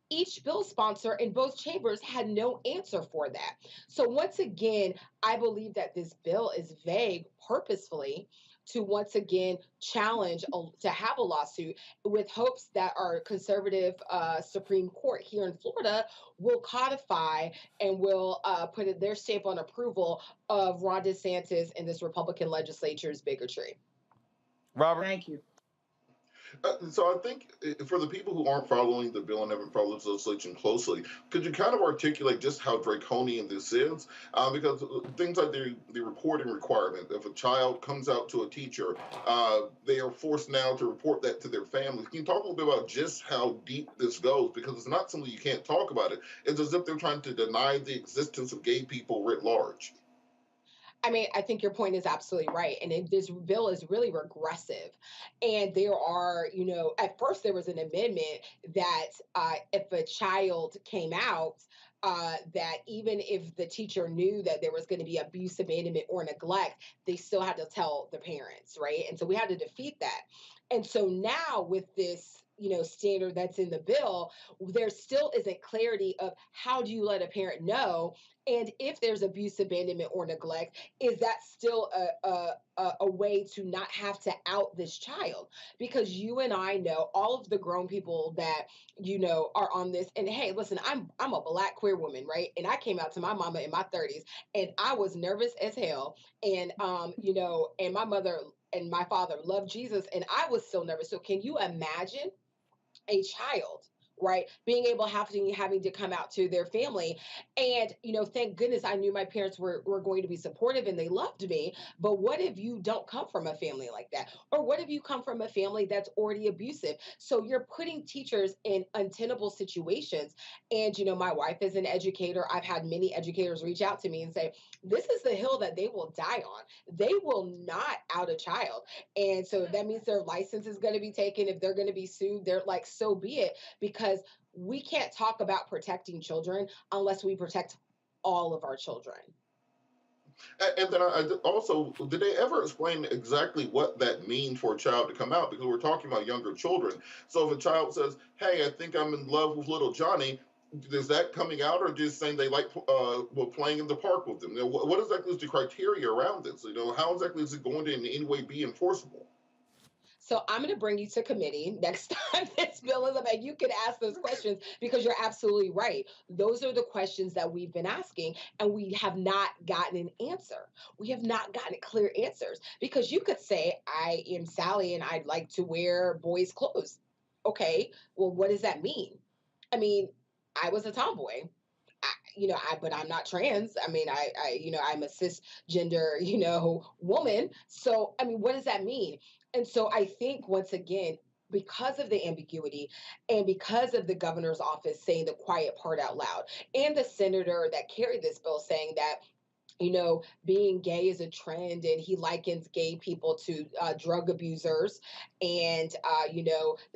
each bill sponsor in both chambers had no answer for that. So once again, I believe that this bill is vague purposefully to once again challenge to have a lawsuit with hopes that our conservative Supreme Court here in Florida will codify and will put their stamp on approval of Ron DeSantis and this Republican legislature's bigotry. Robert? Thank you. So I think for the people who aren't following the bill and haven't followed this legislation closely, could you kind of articulate just how draconian this is? Because things like the reporting requirement, if a child comes out to a teacher, they are forced now to report that to their families. Can you talk a little bit about just how deep this goes? Because it's not something you can't talk about it. It's as if they're trying to deny the existence of gay people writ large. I mean, I think your point is absolutely right. And this bill is really regressive. And there are, at first there was an amendment that if a child came out, that even if the teacher knew that there was going to be abuse, abandonment, or neglect, they still had to tell the parents, right? And so we had to defeat that. And so now with this, standard that's in the bill, there still isn't clarity of how do you let a parent know, and if there's abuse, abandonment, or neglect, is that still a way to not have to out this child? Because you and I know all of the grown people that are on this. And hey, listen, I'm a Black queer woman, right? And I came out to my mama in my 30s, and I was nervous as hell. And and my mother and my father loved Jesus, and I was still nervous. So can you imagine a child, right, being able having to come out to their family? And thank goodness I knew my parents were going to be supportive and they loved me. But what if you don't come from a family like that? Or what if you come from a family that's already abusive? So you're putting teachers in untenable situations. And my wife is an educator. I've had many educators reach out to me and say, this is the hill that they will die on. They will not out a child. And so that means their license is going to be taken. If they're going to be sued, they're like, so be it. Because we can't talk about protecting children unless we protect all of our children. And then also, did they ever explain exactly what that means for a child to come out? Because we're talking about younger children. So if a child says, hey, I think I'm in love with little Johnny, is that coming out, or just saying they like playing in the park with them? What exactly is the criteria around this? How exactly is it going to in any way be enforceable? So I'm going to bring you to committee next time this bill is up, and you can ask those questions, because you're absolutely right. Those are the questions that we've been asking, and we have not gotten an answer. We have not gotten clear answers, because you could say, I am Sally and I'd like to wear boys' clothes. Okay, well, what does that mean? I mean, I was a tomboy. But I'm not trans. I mean, I'm a cisgender, woman. So, I mean, what does that mean? And so I think, once again, because of the ambiguity and because of the governor's office saying the quiet part out loud, and the senator that carried this bill saying that, being gay is a trend, and he likens gay people to drug abusers, and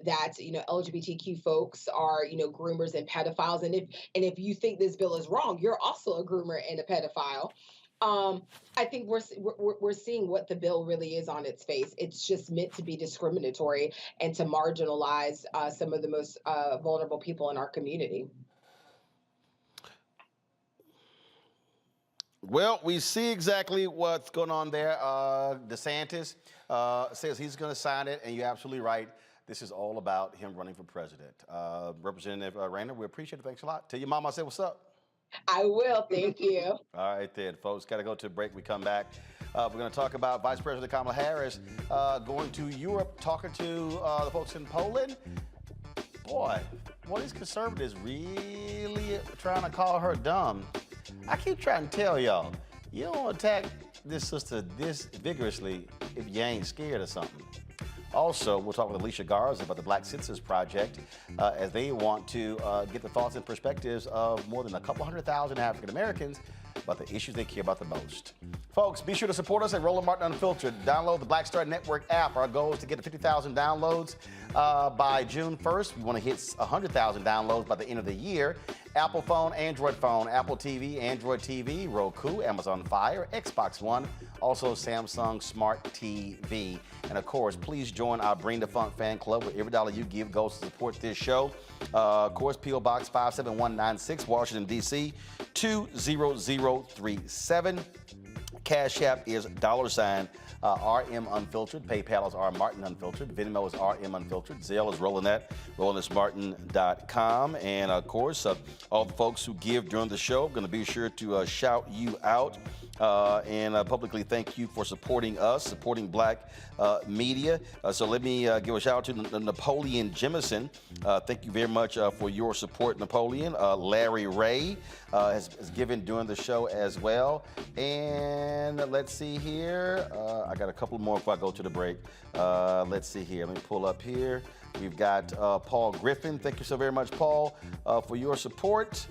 that LGBTQ folks are groomers and pedophiles, and if you think this bill is wrong, you're also a groomer and a pedophile. I think we're seeing what the bill really is on its face. It's just meant to be discriminatory and to marginalize some of the most vulnerable people in our community. Well, we see exactly what's going on there. DeSantis says he's going to sign it, and you're absolutely right. This is all about him running for president. Representative Rayner, we appreciate it. Thanks a lot. Tell your mom I said what's up. I will. Thank you. All right, then, folks. Got to go to a break. We come back. We're going to talk about Vice President Kamala Harris going to Europe, talking to the folks in Poland. Boy, these conservatives really trying to call her dumb. I keep trying to tell y'all, you don't attack this sister this vigorously if you ain't scared of something. Also, we'll talk with Alicia Garza about the Black Census Project as they want to get the thoughts and perspectives of more than a couple 100,000 African Americans about the issues they care about the most. Folks, be sure to support us at Roland Martin Unfiltered. Download the Black Star Network app. Our goal is to get to 50,000 downloads by June 1st. We want to hit 100,000 downloads by the end of the year. Apple phone, Android phone, Apple TV, Android TV, Roku, Amazon Fire, Xbox One, also Samsung Smart TV. And of course, please join our Bring the Funk fan club, where every dollar you give goes to support this show. Of course, P.O. Box 57196, Washington, D.C., 20037. Cash App is $RM Unfiltered. PayPal is R Martin Unfiltered. Venmo is RM Unfiltered. Zelle is RolandSmartin.com. And of course, all the folks who give during the show, going to be sure to shout you out and publicly thank you for supporting us, supporting Black media. So let me give a shout out to Napoleon Jemison. Thank you very much for your support, Napoleon. Larry Ray has given during the show as well. And let's see here. I got a couple more before I go to the break. Let's see here. Let me pull up here. We've got Paul Griffin. Thank you so very much, Paul, for your support.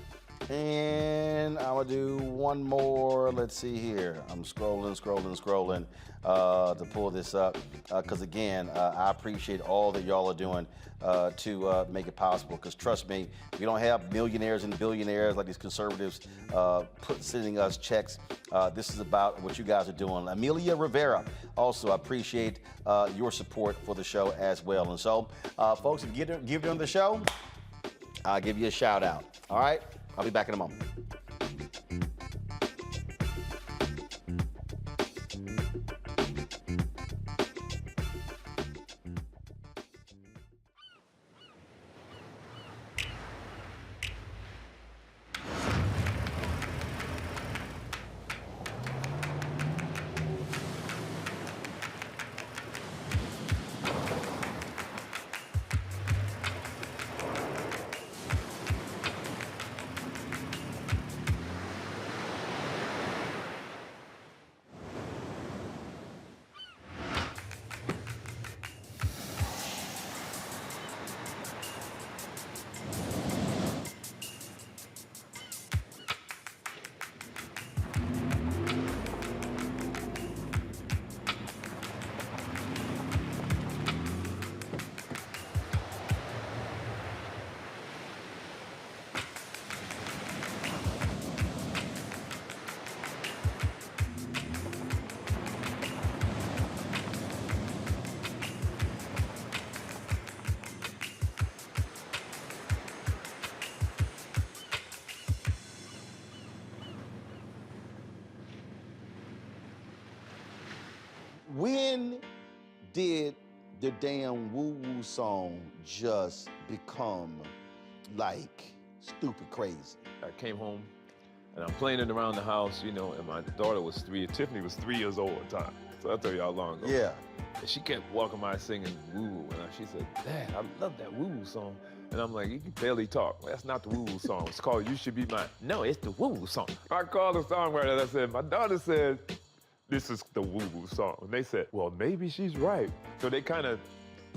And I'm gonna do one more. Let's see here. I'm scrolling to pull this up because again, I appreciate all that y'all are doing to make it possible. Because trust me, we don't have millionaires and billionaires like these conservatives sending us checks. This is about what you guys are doing. Amelia Rivera, also I appreciate your support for the show as well. And so, folks, if you give them the show, I'll give you a shout out. All right. I'll be back in a moment. When did the damn woo-woo song just become like stupid crazy? I came home and I'm playing it around the house, you know, and my daughter was 3. Tiffany was 3 years old at the time. So I'll tell you how long ago. Yeah. And she kept walking by singing woo-woo. And she said, Dad, I love that woo-woo song. And I'm like, you can barely talk. That's not the woo-woo song. It's called You Should Be Mine. No, it's the woo-woo song. I called the songwriter and I said, my daughter said, this is the woo-woo song. And they said, well, maybe she's right. So they kind of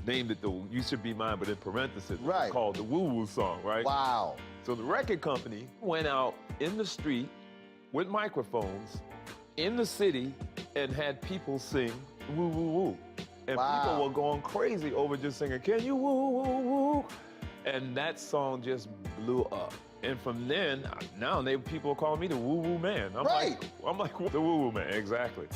named it the You Should Be Mine, but in parentheses, right, called the woo-woo song, right? Wow. So the record company went out in the street with microphones in the city and had people sing woo-woo-woo. And people were going crazy over just singing, can you woo-woo-woo? And that song just blew up. And from then, now people call me the woo-woo man. I'm like, the woo-woo man, exactly.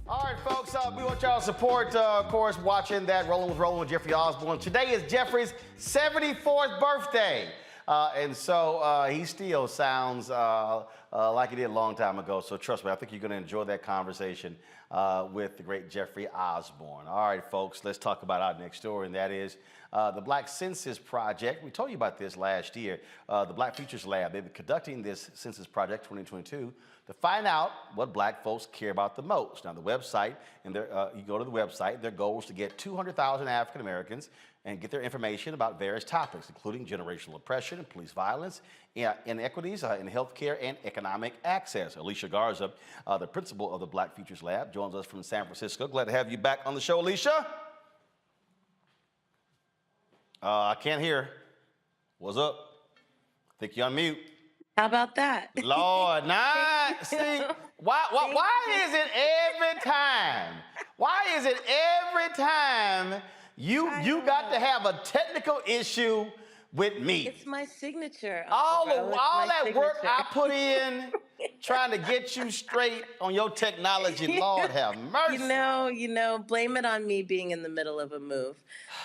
All right, folks, we want y'all to support, of course, watching that Roland with Jeffrey Osborne. Today is Jeffrey's 74th birthday. And so he still sounds like he did a long time ago. So trust me, I think you're going to enjoy that conversation with the great Jeffrey Osborne. All right, folks, let's talk about our next story, and that is the Black Census Project. We told you about this last year. The Black Futures Lab, they've been conducting this Census Project 2022 to find out what Black folks care about the most. Now, the website, and you go to the website, their goal is to get 200,000 African Americans and get their information about various topics, including generational oppression and police violence, inequities in healthcare and economic access. Alicia Garza, the principal of the Black Futures Lab, joins us from San Francisco. Glad to have you back on the show, Alicia. I can't hear. What's up? I think you're on mute. How about that? Lord, see, why is it every time? Why is it every time you got to have a technical issue with me? It's my signature. All that work I put in trying to get you straight on your technology, Lord have mercy. You know, blame it on me being in the middle of a move.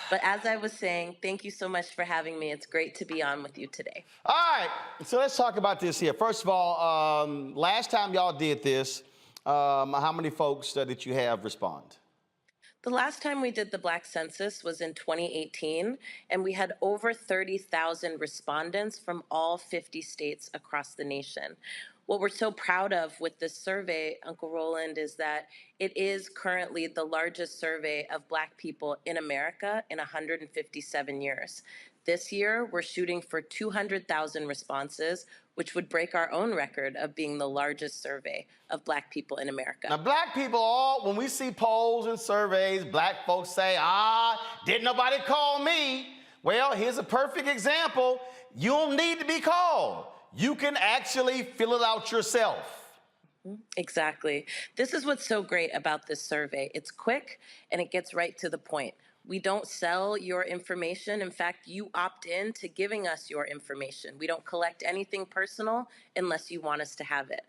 But as I was saying, thank you so much for having me. It's great to be on with you today. All right, so let's talk about this here. First of all, last time y'all did this, how many folks did you have respond? The last time we did the Black Census was in 2018, and we had over 30,000 respondents from all 50 states across the nation. What we're so proud of with this survey, Uncle Roland, is that it is currently the largest survey of Black people in America in 157 years. This year, we're shooting for 200,000 responses, which would break our own record of being the largest survey of Black people in America. Now, Black people, when we see polls and surveys, Black folks say, didn't nobody call me? Well, here's a perfect example. You don't need to be called. You can actually fill it out yourself. Exactly. This is what's so great about this survey. It's quick and it gets right to the point. We don't sell your information. In fact, you opt in to giving us your information. We don't collect anything personal unless you want us to have it.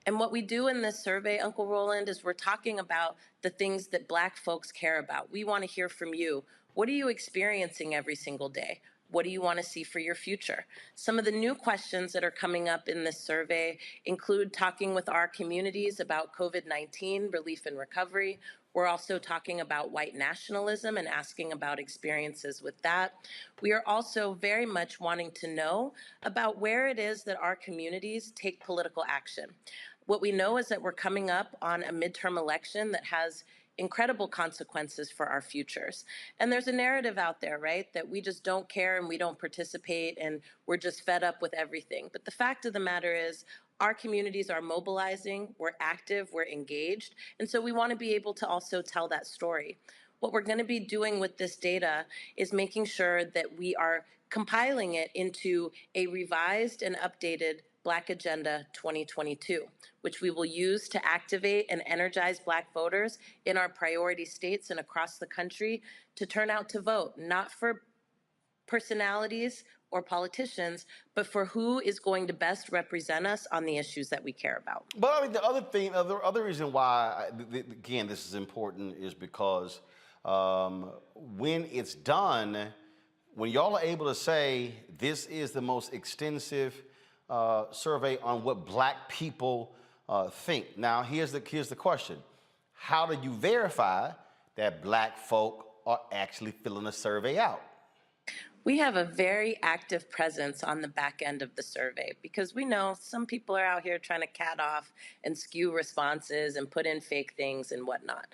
And what we do in this survey, Uncle Roland, is we're talking about the things that Black folks care about. We want to hear from you. What are you experiencing every single day? What do you want to see for your future? Some of the new questions that are coming up in this survey include talking with our communities about COVID-19 relief and recovery. We're also talking about white nationalism and asking about experiences with that. We are also very much wanting to know about where it is that our communities take political action. What we know is that we're coming up on a midterm election that has incredible consequences for our futures. And there's a narrative out there, right, that we just don't care and we don't participate and we're just fed up with everything. But the fact of the matter is, our communities are mobilizing, we're active, we're engaged, and so we want to be able to also tell that story. What we're going to be doing with this data is making sure that we are compiling it into a revised and updated Black Agenda 2022, which we will use to activate and energize Black voters in our priority states and across the country to turn out to vote, not for personalities or politicians, but for who is going to best represent us on the issues that we care about. But I mean, the other reason why, again, this is important is because when it's done, when y'all are able to say this is the most extensive survey on what Black people think. Now, here's the question. How do you verify that Black folk are actually filling a survey out? We have a very active presence on the back end of the survey because we know some people are out here trying to cat off and skew responses and put in fake things and whatnot.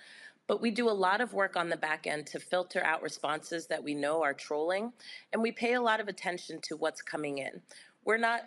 But we do a lot of work on the back end to filter out responses that we know are trolling, and we pay a lot of attention to what's coming in. We're not,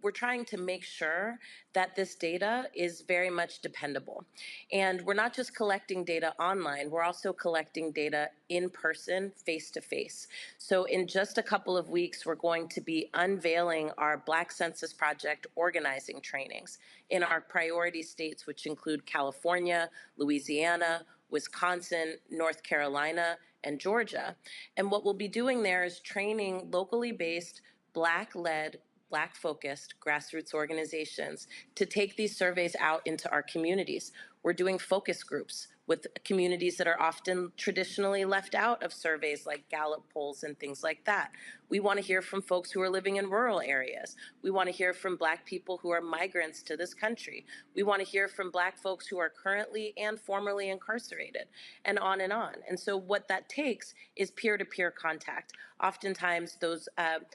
we're trying to make sure that this data is very much dependable. And we're not just collecting data online, we're also collecting data in person, face to face. So in just a couple of weeks, we're going to be unveiling our Black Census Project organizing trainings in our priority states, which include California, Louisiana, Wisconsin, North Carolina, and Georgia. And what we'll be doing there is training locally based, Black-led, Black-focused grassroots organizations to take these surveys out into our communities. We're doing focus groups with communities that are often traditionally left out of surveys like Gallup polls and things like that. We want to hear from folks who are living in rural areas. We want to hear from Black people who are migrants to this country. We want to hear from Black folks who are currently and formerly incarcerated, and on and on. And so what that takes is peer-to-peer contact. Oftentimes those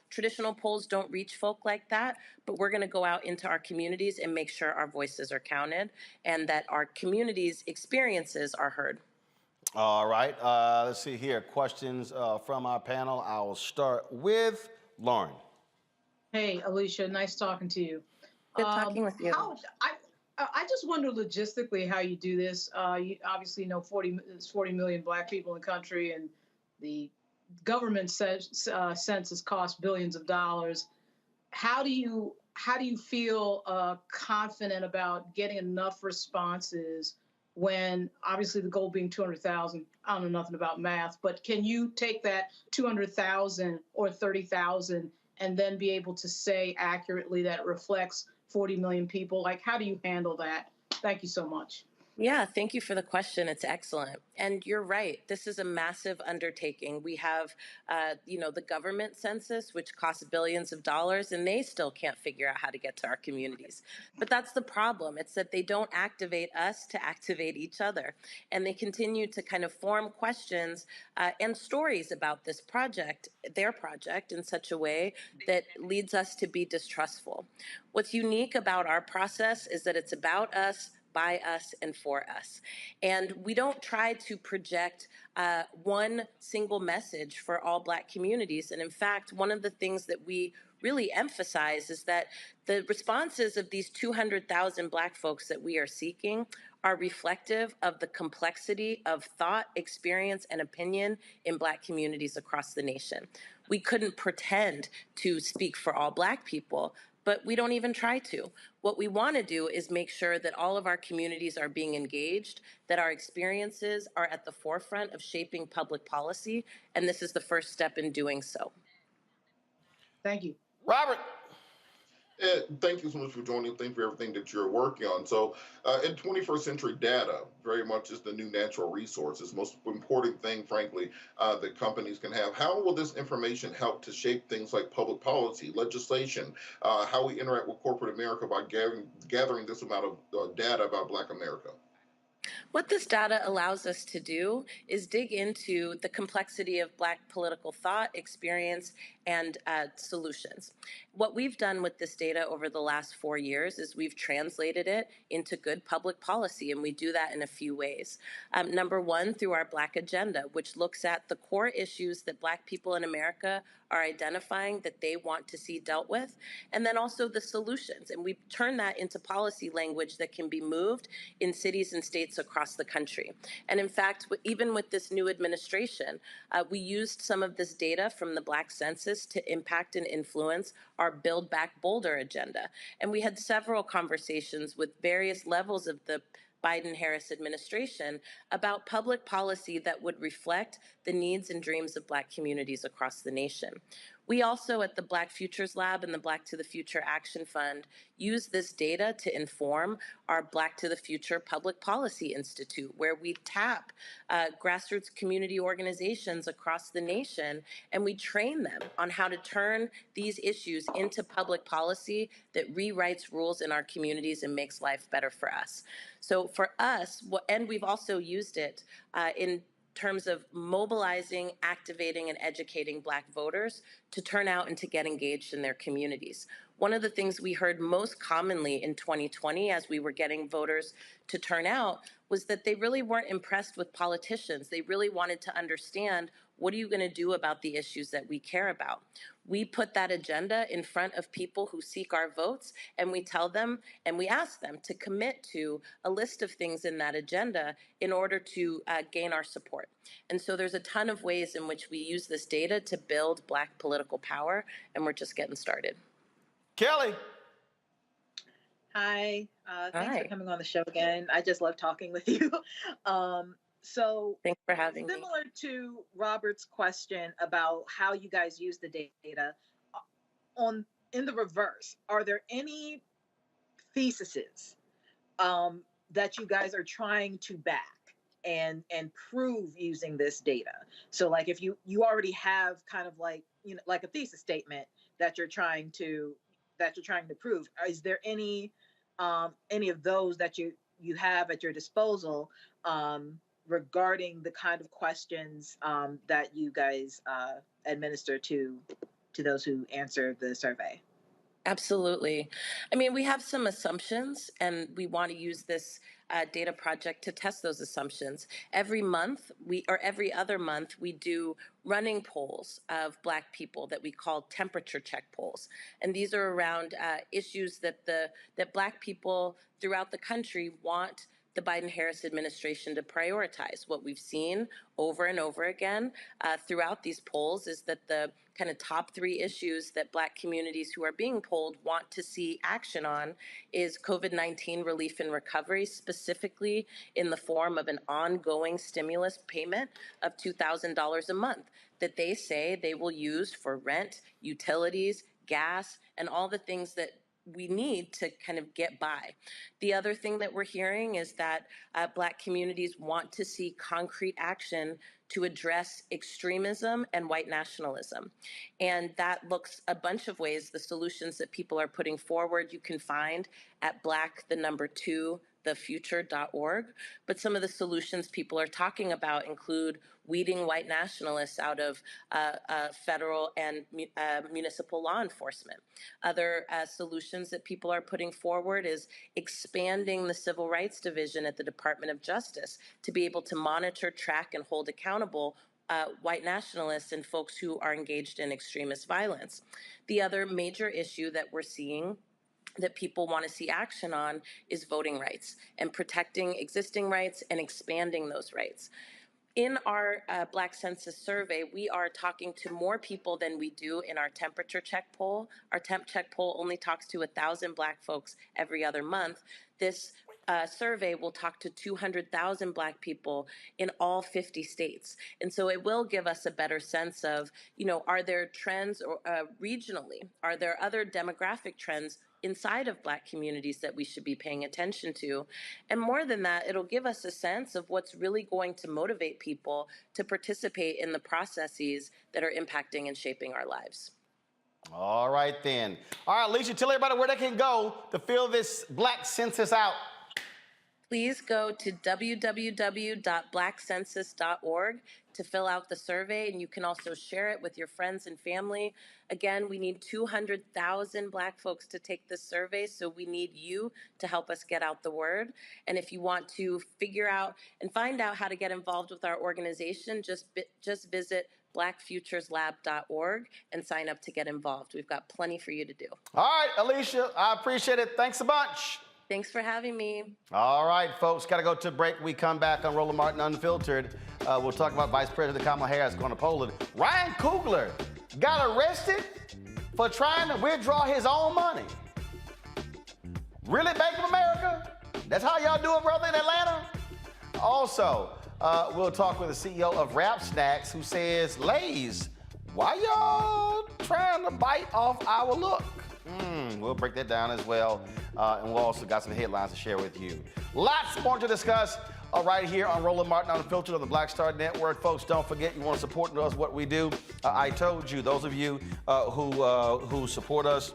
traditional polls don't reach folk like that, but we're going to go out into our communities and make sure our voices are counted and that our communities' experiences are heard. All right, let's see here. Questions from our panel. I will start with Lauren. Hey, Alicia, nice talking to you. Good talking with you. I just wonder logistically how you do this. You obviously know 40 million Black people in the country, and the government census costs billions of dollars. How do you feel confident about getting enough responses when obviously the goal being 200,000? I don't know nothing about math, but can you take that 200,000 or 30,000 and then be able to say accurately that it reflects 40 million people? Like, how do you handle that? Thank you so much. Yeah, thank you for the question. It's excellent. And you're right. This is a massive undertaking. We have, the government census, which costs billions of dollars, and they still can't figure out how to get to our communities. But that's the problem. It's that they don't activate us to activate each other. And they continue to kind of form questions and stories about this project, their project, in such a way that leads us to be distrustful. What's unique about our process is that it's about us, by us and for us. And we don't try to project one single message for all Black communities. And in fact, one of the things that we really emphasize is that the responses of these 200,000 Black folks that we are seeking are reflective of the complexity of thought, experience, and opinion in Black communities across the nation. We couldn't pretend to speak for all Black people, but we don't even try to. What we want to do is make sure that all of our communities are being engaged, that our experiences are at the forefront of shaping public policy, and this is the first step in doing so. Thank you. Robert. Thank you so much for joining. Thank you for everything that you're working on. So in 21st century, data very much is the new natural resource. It's the most important thing, frankly, that companies can have. How will this information help to shape things like public policy, legislation, how we interact with corporate America by gathering this amount of data about Black America? What this data allows us to do is dig into the complexity of Black political thought, experience, and solutions. What we've done with this data over the last 4 years is we've translated it into good public policy, and we do that in a few ways. Number one, through our Black Agenda, which looks at the core issues that Black people in America are identifying that they want to see dealt with, and then also the solutions. And we've turned that into policy language that can be moved in cities and states across the country. And in fact, even with this new administration, we used some of this data from the Black Census to impact and influence our Build Back Bolder agenda. And we had several conversations with various levels of the Biden-Harris administration about public policy that would reflect the needs and dreams of Black communities across the nation. We also at the Black Futures Lab and the Black to the Future Action Fund use this data to inform our Black to the Future Public Policy Institute, where we tap grassroots community organizations across the nation and we train them on how to turn these issues into public policy that rewrites rules in our communities and makes life better for us. So for us, and we've also used it in terms of mobilizing, activating, and educating Black voters to turn out and to get engaged in their communities. One of the things we heard most commonly in 2020 as we were getting voters to turn out was that they really weren't impressed with politicians. They really wanted to understand, what are you going to do about the issues that we care about? We put that agenda in front of people who seek our votes, and we tell them and we ask them to commit to a list of things in that agenda in order to gain our support. And so there's a ton of ways in which we use this data to build Black political power, and we're just getting started. Kelly. Hi. Thanks for coming on the show again. I just love talking with you. So thanks for having me. Similar to Robert's question about how you guys use the data, in the reverse, are there any theses that you guys are trying to back and prove using this data? So like if you already have kind of like, you know, like a thesis statement that you're trying to prove, is there any of those that you have at your disposal regarding the kind of questions that you guys administer to those who answer the survey? Absolutely. I mean, we have some assumptions, and we want to use this data project to test those assumptions. Every month, or every other month, we do running polls of Black people that we call temperature check polls. And these are around issues that Black people throughout the country want the Biden-Harris administration to prioritize. What we've seen over and over again throughout these polls is that the kind of top 3 issues that Black communities who are being polled want to see action on is COVID-19 relief and recovery, specifically in the form of an ongoing stimulus payment of $2,000 a month that they say they will use for rent, utilities, gas, and all the things that we need to kind of get by. The other thing that we're hearing is that Black communities want to see concrete action to address extremism and white nationalism. And that looks a bunch of ways. The solutions that people are putting forward, you can find at Black, the number 2, thefuture.org. But some of the solutions people are talking about include weeding white nationalists out of federal and municipal law enforcement. Other solutions that people are putting forward is expanding the Civil Rights Division at the Department of Justice to be able to monitor, track, and hold accountable white nationalists and folks who are engaged in extremist violence. The other major issue that we're seeing that people want to see action on is voting rights and protecting existing rights and expanding those rights. In our Black Census survey, we are talking to more people than we do in our temperature check poll. Our temp check poll only talks to 1,000 Black folks every other month. This survey will talk to 200,000 Black people in all 50 states. And so it will give us a better sense of, are there trends or regionally? Are there other demographic trends inside of Black communities that we should be paying attention to? And more than that, it'll give us a sense of what's really going to motivate people to participate in the processes that are impacting and shaping our lives. All right, then. All right, Alicia, tell everybody where they can go to fill this Black Census out. Please go to www.blackcensus.org to fill out the survey, and you can also share it with your friends and family. Again, we need 200,000 Black folks to take this survey, so we need you to help us get out the word. And if you want to figure out and find out how to get involved with our organization, just visit blackfutureslab.org and sign up to get involved. We've got plenty for you to do. All right, Alicia, I appreciate it. Thanks a bunch. Thanks for having me. All right, folks, got to go to a break. We come back on Roland Martin Unfiltered. We'll talk about Vice President Kamala Harris going to Poland. Ryan Coogler got arrested for trying to withdraw his own money. Really, Bank of America? That's how y'all do it, brother, in Atlanta? Also, we'll talk with the CEO of Rap Snacks, who says, Lay's, why y'all trying to bite off our look? We'll break that down as well. And we'll also got some headlines to share with you. Lots more to discuss right here on Roland Martin Unfiltered on the Black Star Network. Folks, don't forget, you want to support us, what we do. I told you, those of you who support us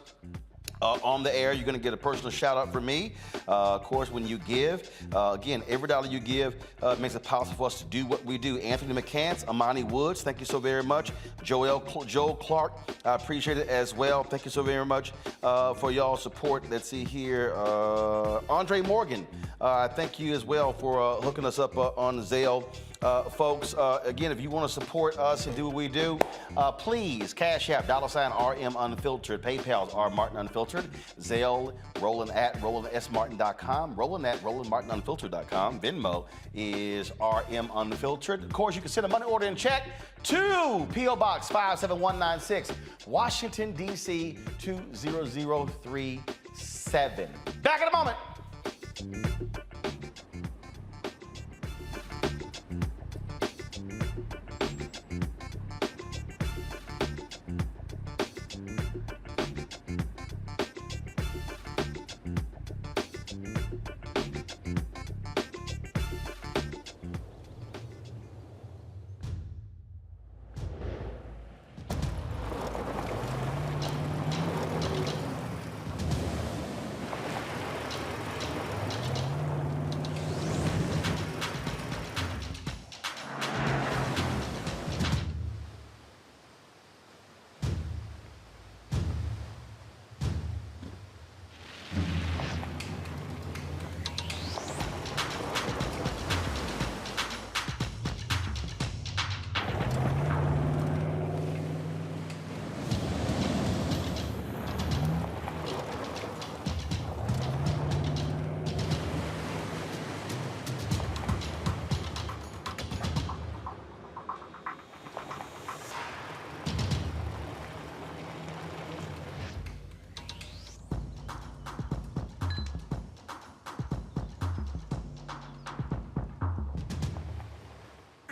on the air, you're going to get a personal shout out from me. Of course, when you give, again, every dollar you give makes it possible for us to do what we do. Anthony McCants, Amani Woods, thank you so very much. Joel Clark, I appreciate it as well. Thank you so very much for y'all's support. Let's see here. Andre Morgan, thank you as well for hooking us up on Zelle. Folks, again, if you want to support us and do what we do, please, Cash App, $RM Unfiltered, PayPal's R Martin Unfiltered, Zelle, Roland at RolandSMartin.com, Roland at RolandMartinUnfiltered.com, Venmo is RM Unfiltered. Of course, you can send a money order and check to P.O. Box 57196, Washington, D.C. 20037. Back in a moment.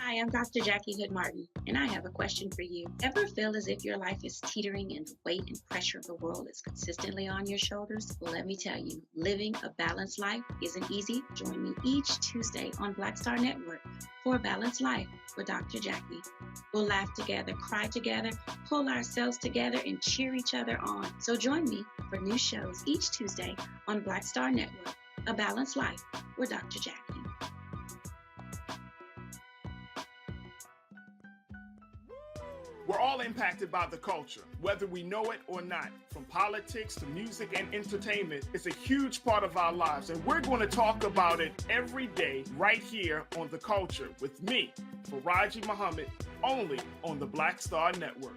Hi, I'm Dr. Jackie Hood Martin, and I have a question for you. Ever feel as if your life is teetering and the weight and pressure of the world is consistently on your shoulders? Well, let me tell you, living a balanced life isn't easy. Join me each Tuesday on Black Star Network for a Balanced Life with Dr. Jackie. We'll laugh together, cry together, pull ourselves together, and cheer each other on. So join me for new shows each Tuesday on Black Star Network A Balanced Life with Dr. Jackie. We're all impacted by the culture, whether we know it or not. From politics to music and entertainment, it's a huge part of our lives, and we're going to talk about it every day right here on The Culture with me, Faraji Muhammad, only on the Black Star Network.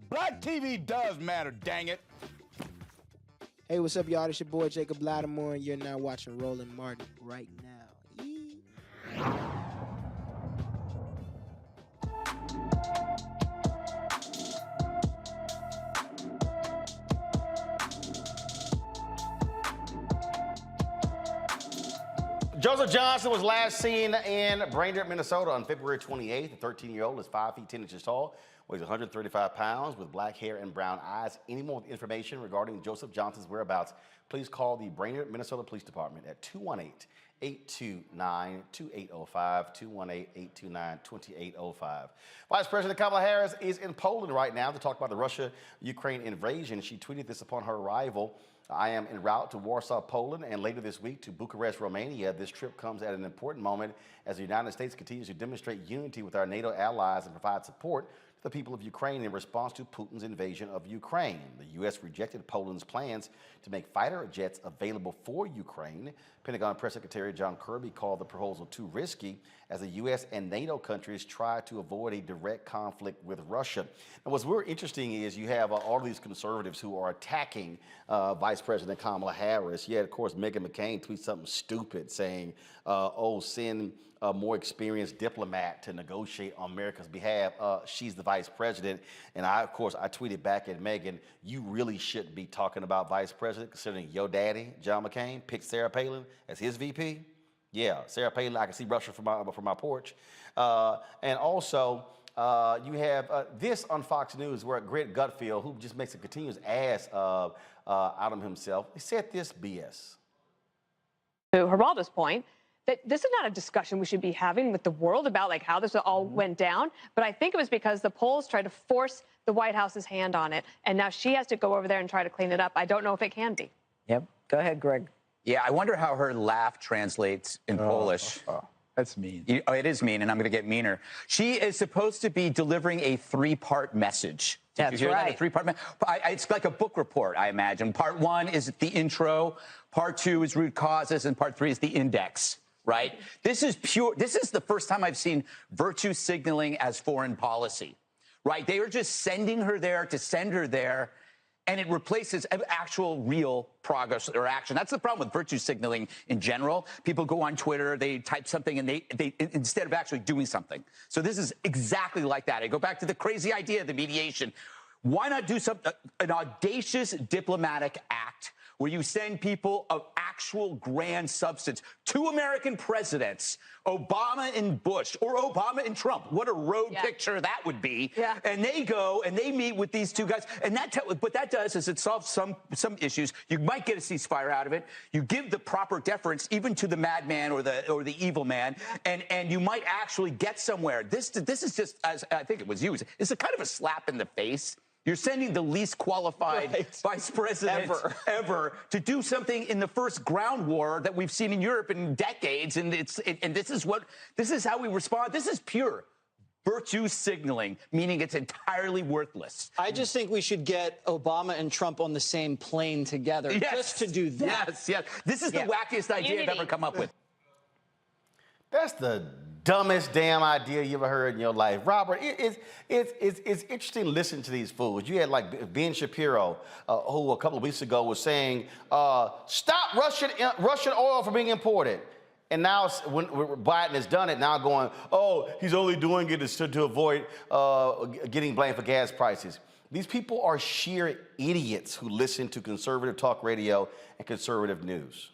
Black TV does matter, dang it. Hey, what's up, y'all? It's your boy Jacob Lattimore, and you're now watching Roland Martin right now. Joseph Johnson was last seen in Brainerd, Minnesota on February 28th. The 13-year-old is 5 feet 10 inches tall, weighs 135 pounds, with black hair and brown eyes. Any more information regarding Joseph Johnson's whereabouts, please call the Brainerd, Minnesota Police Department at 218-829-2805, 218-829-2805. Vice President Kamala Harris is in Poland right now to talk about the Russia-Ukraine invasion. She tweeted this upon her arrival. I am en route to Warsaw, Poland, and later this week to Bucharest, Romania. This trip comes at an important moment as the United States continues to demonstrate unity with our NATO allies and provide support to the people of Ukraine in response to Putin's invasion of Ukraine. The U.S. rejected Poland's plans to make fighter jets available for Ukraine. Pentagon Press Secretary John Kirby called the proposal too risky as the U.S. and NATO countries try to avoid a direct conflict with Russia. And what's really interesting is you have all of these conservatives who are attacking Vice President Kamala Harris. Yet, of course, Meghan McCain tweets something stupid saying, send a more experienced diplomat to negotiate on America's behalf. She's the vice president. And I tweeted back at Meghan, you really shouldn't be talking about vice president considering your daddy, John McCain, picked Sarah Palin as his VP. Yeah, Sarah Palin, I can see Russia from my porch. And also, you have this on Fox News where Greg Gutfield, who just makes a continuous ass out of himself, he said this BS. To Geraldo's point, that this is not a discussion we should be having with the world about like how this all went down. But I think it was because the polls tried to force the White House's hand on it. And now she has to go over there and try to clean it up. I don't know if it can be. Yep. Go ahead, Greg. Yeah, I wonder how her laugh translates in Polish. That's mean. It is mean, and I'm going to get meaner. She is supposed to be delivering a 3-part message. Did you hear that? A 3-part it's like a book report, I imagine. Part 1 is the intro. Part 2 is root causes, and Part 3 is the index. Right? This is the first time I've seen virtue signaling as foreign policy, right? They are just sending her there to send her there, and it replaces actual real progress or action. That's the problem with virtue signaling in general. People go on Twitter, they type something, and they instead of actually doing something. So this is exactly like that. I go back to the crazy idea of the mediation. Why not do an audacious diplomatic act where you send people of actual grand substance? 2 American presidents, Obama and Bush, or Obama and Trump. What a road picture that would be. Yeah. And they go and they meet with these 2 guys. And what that does is it solves some issues. You might get a ceasefire out of it. You give the proper deference even to the madman or the evil man, and you might actually get somewhere. This is just, as I think it was used, it's a kind of a slap in the face. You're sending the least qualified vice president ever to do something in the first ground war that we've seen in Europe in decades, and this is how we respond. This is pure virtue signaling, meaning it's entirely worthless. I just think we should get Obama and Trump on the same plane together just to do that. Yes. This is the wackiest idea I've ever come up with. That's the dumbest damn idea you ever heard in your life. Robert, it's interesting listening to these fools. You had like Ben Shapiro, who a couple of weeks ago was saying, stop Russian oil from being imported. And now when Biden has done it, now going, oh, he's only doing it to avoid getting blamed for gas prices. These people are sheer idiots who listen to conservative talk radio and conservative news.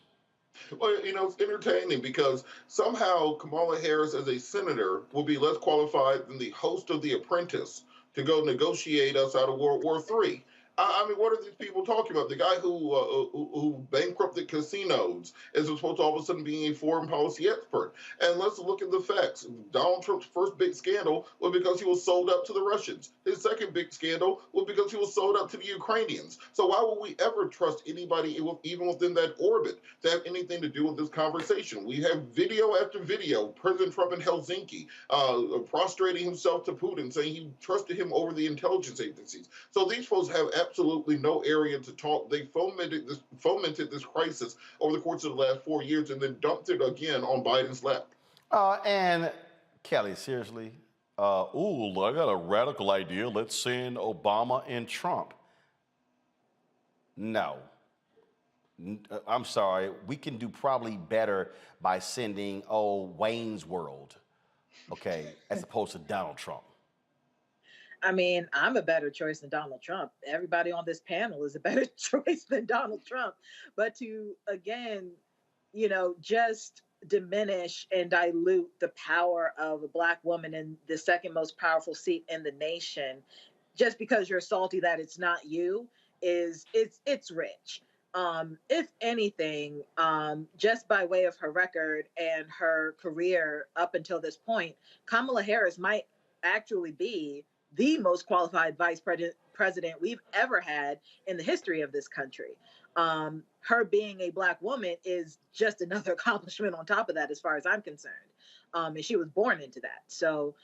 Well, it's entertaining because somehow Kamala Harris as a senator will be less qualified than the host of The Apprentice to go negotiate us out of World War III. I mean, what are these people talking about? The guy who bankrupted casinos is supposed to all of a sudden be a foreign policy expert. And let's look at the facts. Donald Trump's first big scandal was because he was sold out to the Russians. His second big scandal was because he was sold out to the Ukrainians. So why would we ever trust anybody, even within that orbit, to have anything to do with this conversation? We have video after video, President Trump in Helsinki prostrating himself to Putin, saying he trusted him over the intelligence agencies. So these folks have absolutely no area to talk. They fomented this crisis over the course of the last 4 years and then dumped it again on Biden's lap. And Kelly, seriously, I got a radical idea. Let's send Obama and Trump. No. I'm sorry. We can do probably better by sending, Wayne's World, okay, as opposed to Donald Trump. I mean, I'm a better choice than Donald Trump. Everybody on this panel is a better choice than Donald Trump. But to, again, just diminish and dilute the power of a Black woman in the second most powerful seat in the nation, just because you're salty that it's not you, it's rich. If anything, just by way of her record and her career up until this point, Kamala Harris might actually be the most qualified vice president we've ever had in the history of this country. Her being a Black woman is just another accomplishment on top of that, as far as I'm concerned. And she was born into that. So,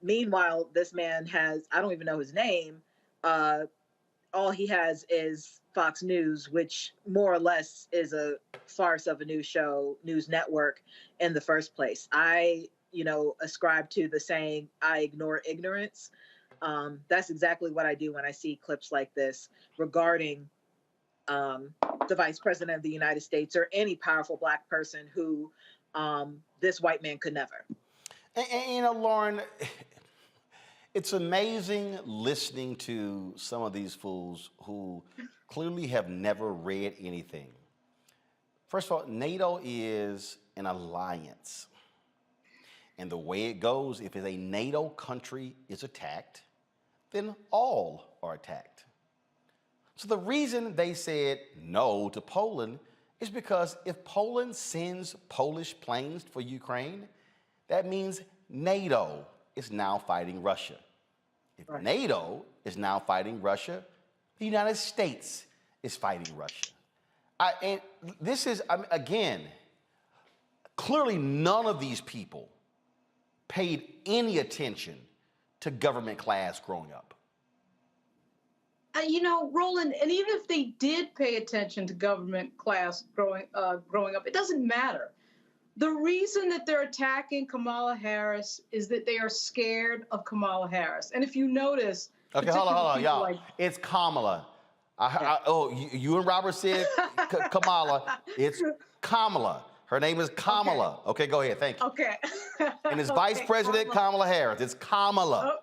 meanwhile, this man has, I don't even know his name. All he has is Fox News, which more or less is a farce of a news network in the first place. I ascribe to the saying, I ignore ignorance. That's exactly what I do when I see clips like this regarding the Vice President of the United States or any powerful Black person who this white man could never. And Lauren, it's amazing listening to some of these fools who clearly have never read anything. First of all, NATO is an alliance. And the way it goes, if a NATO country is attacked, then all are attacked. So the reason they said no to Poland is because if Poland sends Polish planes for Ukraine, that means NATO is now fighting Russia. If NATO is now fighting Russia, the United States is fighting Russia. And this is, again, clearly none of these people paid any attention to government class growing up. Roland, and even if they did pay attention to government class growing up, it doesn't matter. The reason that they're attacking Kamala Harris is that they are scared of Kamala Harris. And if you notice... Okay, hold on, y'all. It's Kamala. You and Robert said Kamala. It's Kamala. Her name is Kamala. Okay, go ahead. Thank you. Okay. And it's Vice President Kamala Harris. It's Kamala.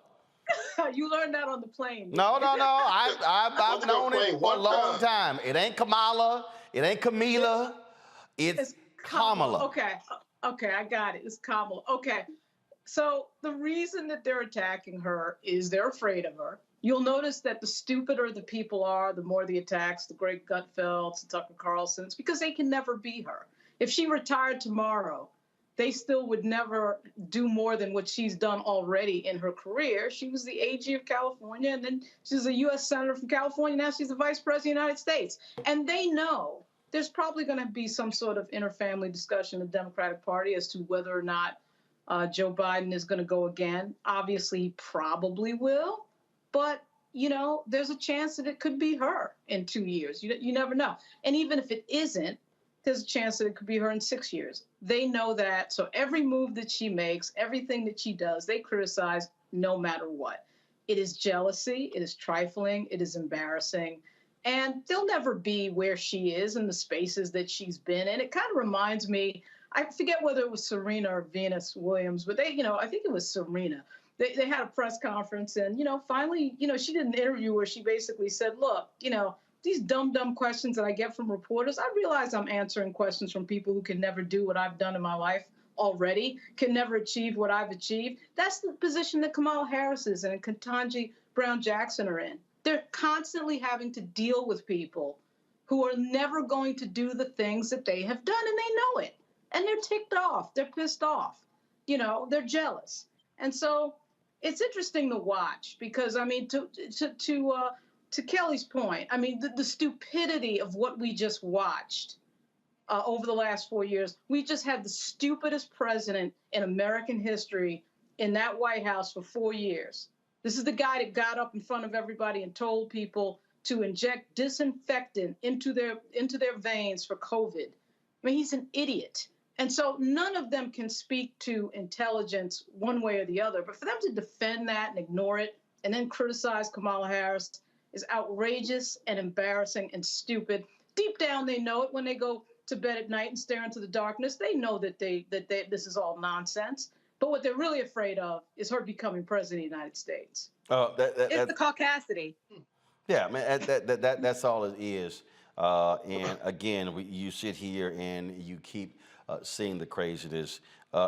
You learned that on the plane. No. I've known it for a long time. It ain't Kamala. It ain't Camila. It's Kamala. Okay, I got it. It's Kamala. Okay. So the reason that they're attacking her is they're afraid of her. You'll notice that the stupider the people are, the more the attacks, the Greg Gutfelds, the Tucker Carlsons, because they can never be her. If she retired tomorrow, they still would never do more than what she's done already in her career. She was the AG of California, and then she's a U.S. Senator from California. Now she's the Vice President of the United States. And they know there's probably going to be some sort of interfamily discussion in the Democratic Party as to whether or not Joe Biden is going to go again. Obviously, he probably will. But, there's a chance that it could be her in 2 years. You never know. And even if it isn't, there's a chance that it could be her in 6 years. They know that. So every move that she makes, everything that she does, they criticize no matter what. It is jealousy. It is trifling. It is embarrassing. And they'll never be where she is in the spaces that she's been in. It kind of reminds me, I forget whether it was Serena or Venus Williams, but I think it was Serena. They had a press conference and, finally, she did an interview where she basically said, look, these dumb questions that I get from reporters, I realize I'm answering questions from people who can never do what I've done in my life already, can never achieve what I've achieved. That's the position that Kamala Harris is and Ketanji Brown Jackson are in. They're constantly having to deal with people who are never going to do the things that they have done, and they know it. And they're ticked off. They're pissed off. You know, they're jealous. And so it's interesting to watch because, I mean, to Kelly's point, I mean, the stupidity of what we just watched over the last 4 years. We just had the stupidest president in American history in that White House for 4 years. This is the guy that got up in front of everybody and told people to inject disinfectant into their veins for COVID. I mean, he's an idiot. And so none of them can speak to intelligence one way or the other. But for them to defend that and ignore it and then criticize Kamala Harris is outrageous and embarrassing and stupid. Deep down, they know it when they go to bed at night and stare into the darkness. They know that this is all nonsense. But what they're really afraid of is her becoming president of the United States. It's the caucasity. Yeah, man, that's all it is. And again, you sit here and you keep seeing the craziness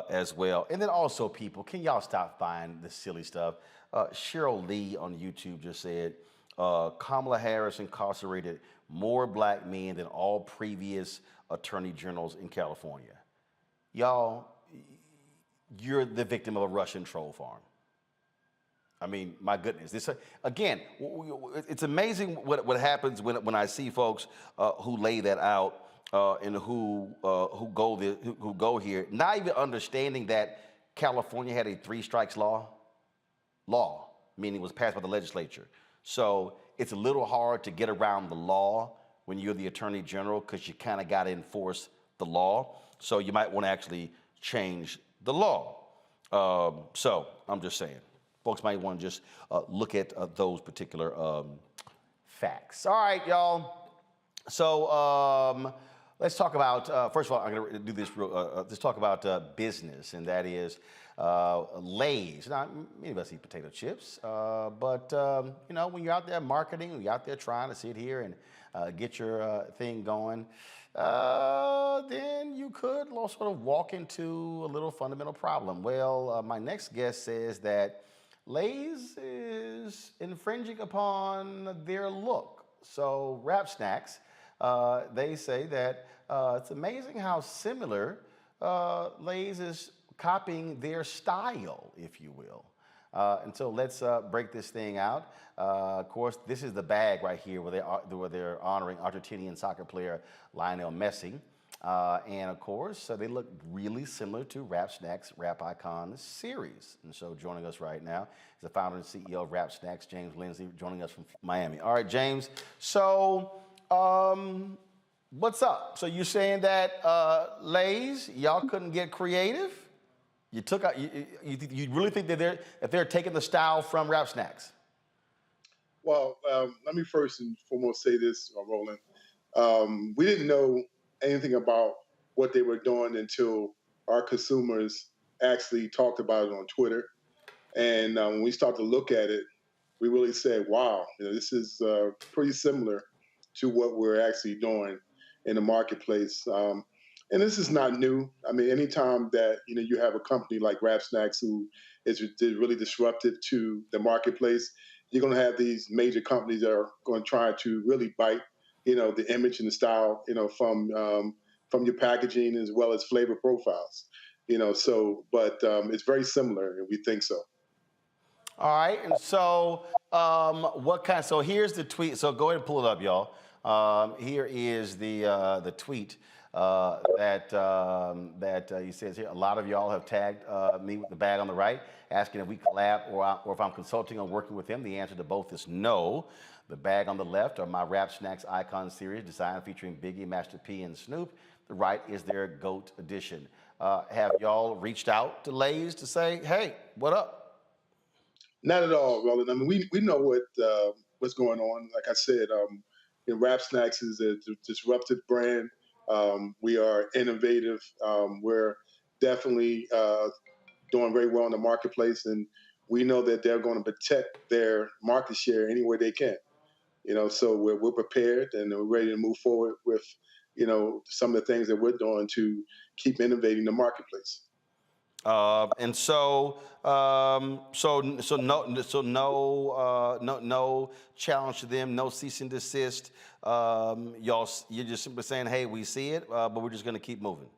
as well. And then also, people, can y'all stop buying this silly stuff? Cheryl Lee on YouTube just said, Kamala Harris incarcerated more black men than all previous attorney generals in California. Y'all, you're the victim of a Russian troll farm. I mean, my goodness. This again, it's amazing what happens when I see folks who lay that out and who go here, not even understanding that California had a 3 strikes law, meaning it was passed by the legislature. So it's a little hard to get around the law when you're the attorney general because you kind of got to enforce the law. So you might want to actually change the law. So I'm just saying, folks might want to just look at those particular facts. All right, y'all. So let's talk about, first of all, I'm going to do this let's talk about business, and that is Lay's. Now, many of us eat potato chips, but you know, when you're out there marketing, when you're out there trying to sit here and get your thing going, then you could sort of walk into a little fundamental problem. Well, my next guest says that Lay's is infringing upon their look. So Rap Snacks, they say that it's amazing how similar Lay's is copying their style, if you will. And so let's break this thing out. Of course, this is the bag right here where they're honoring Argentinian soccer player Lionel Messi. And of course, they look really similar to Rap Snacks Rap Icon series. And so joining us right now is the founder and CEO of Rap Snacks, James Lindsay, joining us from Miami. All right, James. So what's up? So you're saying that Lay's, y'all couldn't get creative? You took out. You really think that they're taking the style from Rap Snacks? Well, let me first and foremost say this, Roland. We didn't know anything about what they were doing until our consumers actually talked about it on Twitter. And when we started to look at it, we really said, wow, this is pretty similar to what we're actually doing in the marketplace. And this is not new. I mean, anytime that you have a company like Rap Snacks who is really disruptive to the marketplace, you're going to have these major companies that are going to try to really bite, the image and the style, from your packaging as well as flavor profiles, So, but it's very similar, and we think so. All right, and so so here's the tweet. So go ahead and pull it up, y'all. Here is the tweet. That he says here, a lot of y'all have tagged me with the bag on the right, asking if we collab or if I'm consulting or working with him. The answer to both is no. The bag on the left are my Rap Snacks Icon series, designed featuring Biggie, Master P, and Snoop. The right is their GOAT edition. Have y'all reached out to Lay's to say, hey, what up? Not at all, Roland. I mean, we know what's going on. Like I said, Rap Snacks is a disruptive brand. We are innovative. We're definitely doing very well in the marketplace, and we know that they're going to protect their market share any way they can. So we're prepared and we're ready to move forward with, some of the things that we're doing to keep innovating the marketplace. And so no challenge to them, no cease and desist. You're just simply saying, hey, we see it, but we're just going to keep moving.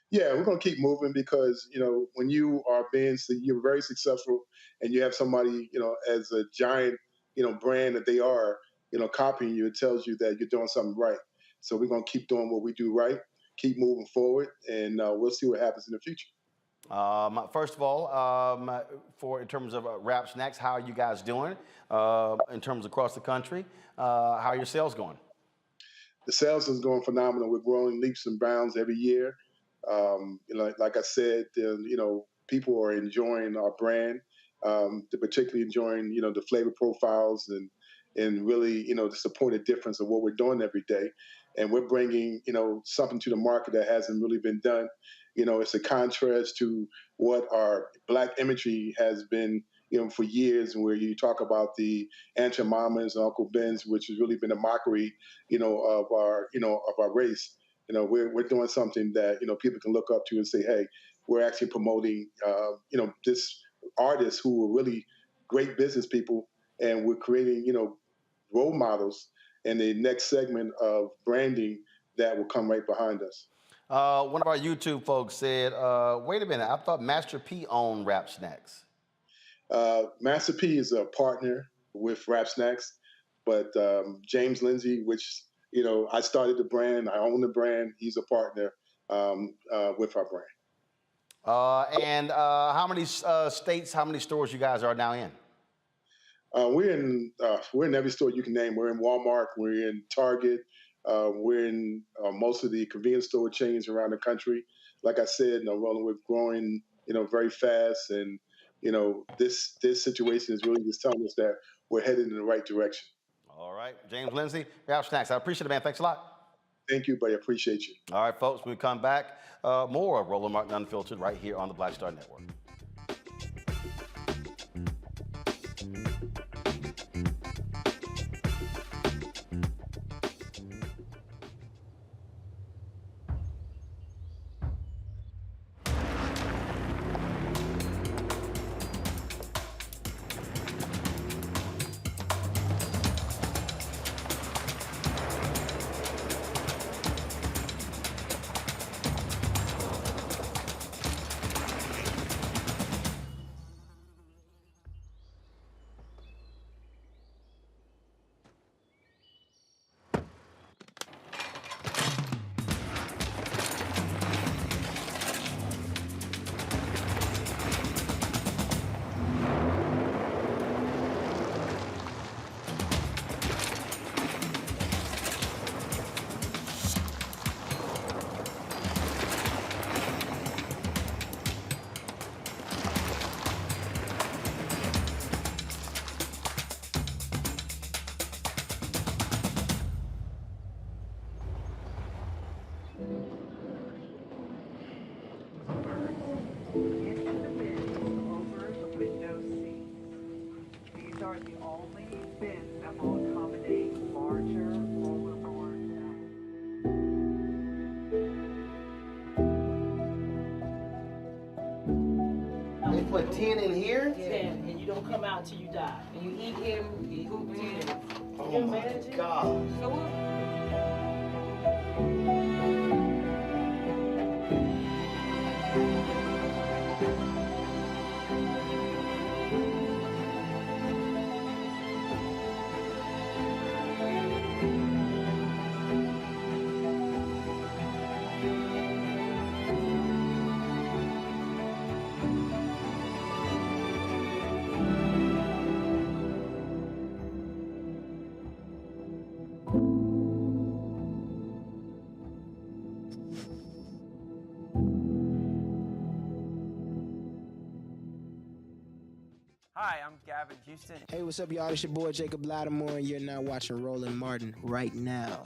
Yeah, we're going to keep moving because, when you are you're very successful and you have somebody, as a giant, brand that they are, copying you, it tells you that you're doing something right. So we're going to keep doing what we do right, keep moving forward, and we'll see what happens in the future. First of all, in terms of Rap Snacks, how are you guys doing in terms across the country? How are your sales going? The sales is going phenomenal. We're growing leaps and bounds every year. Like I said, people are enjoying our brand. They're particularly enjoying, the flavor profiles and really, the supported difference of what we're doing every day. And we're bringing, something to the market that hasn't really been done. It's a contrast to what our Black imagery has been, for years, where you talk about the Aunt Jemimas and Uncle Bens, which has really been a mockery, of our race. We're doing something that, people can look up to and say, hey, we're actually promoting, this artists who are really great business people, and we're creating, role models in the next segment of branding that will come right behind us. One of our YouTube folks said, wait a minute, I thought Master P owned Rap Snacks. Master P is a partner with Rap Snacks, but James Lindsay, which, I started the brand, I own the brand, he's a partner with our brand. And how many states, how many stores you guys are now in? We're in every store you can name. We're in Walmart, we're in Target, we're in most of the convenience store chains around the country. Like I said, Roland, we're growing, very fast, and this situation is really just telling us that we're headed in the right direction. All right, James Lindsay, Rap Snacks. I appreciate it, man. Thanks a lot. Thank you, buddy. I appreciate you. All right, folks, when we come back, more of Roland Martin Unfiltered right here on the Black Star Network. They put 10 in here? 10, and you don't come out till you die. And you eat him, you eat 10. Oh my God. Hi, I'm Gavin Houston. Hey, what's up, y'all? It's your boy Jacob Lattimore, and you're now watching Roland Martin right now.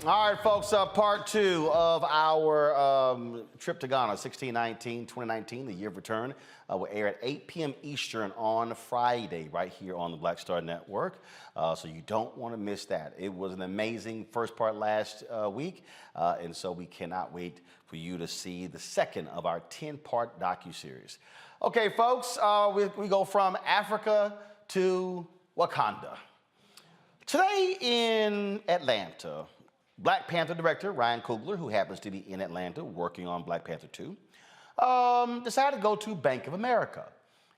All right, folks, part two of our trip to Ghana, 2019, the year of return, will air at 8 p.m. Eastern on Friday, right here on the Black Star Network. So you don't want to miss that. It was an amazing first part last week, and so we cannot wait for you to see the second of our 10-part docuseries. Okay, folks, we go from Africa to Wakanda. Today in Atlanta, Black Panther director Ryan Coogler, who happens to be in Atlanta working on Black Panther 2, decided to go to Bank of America,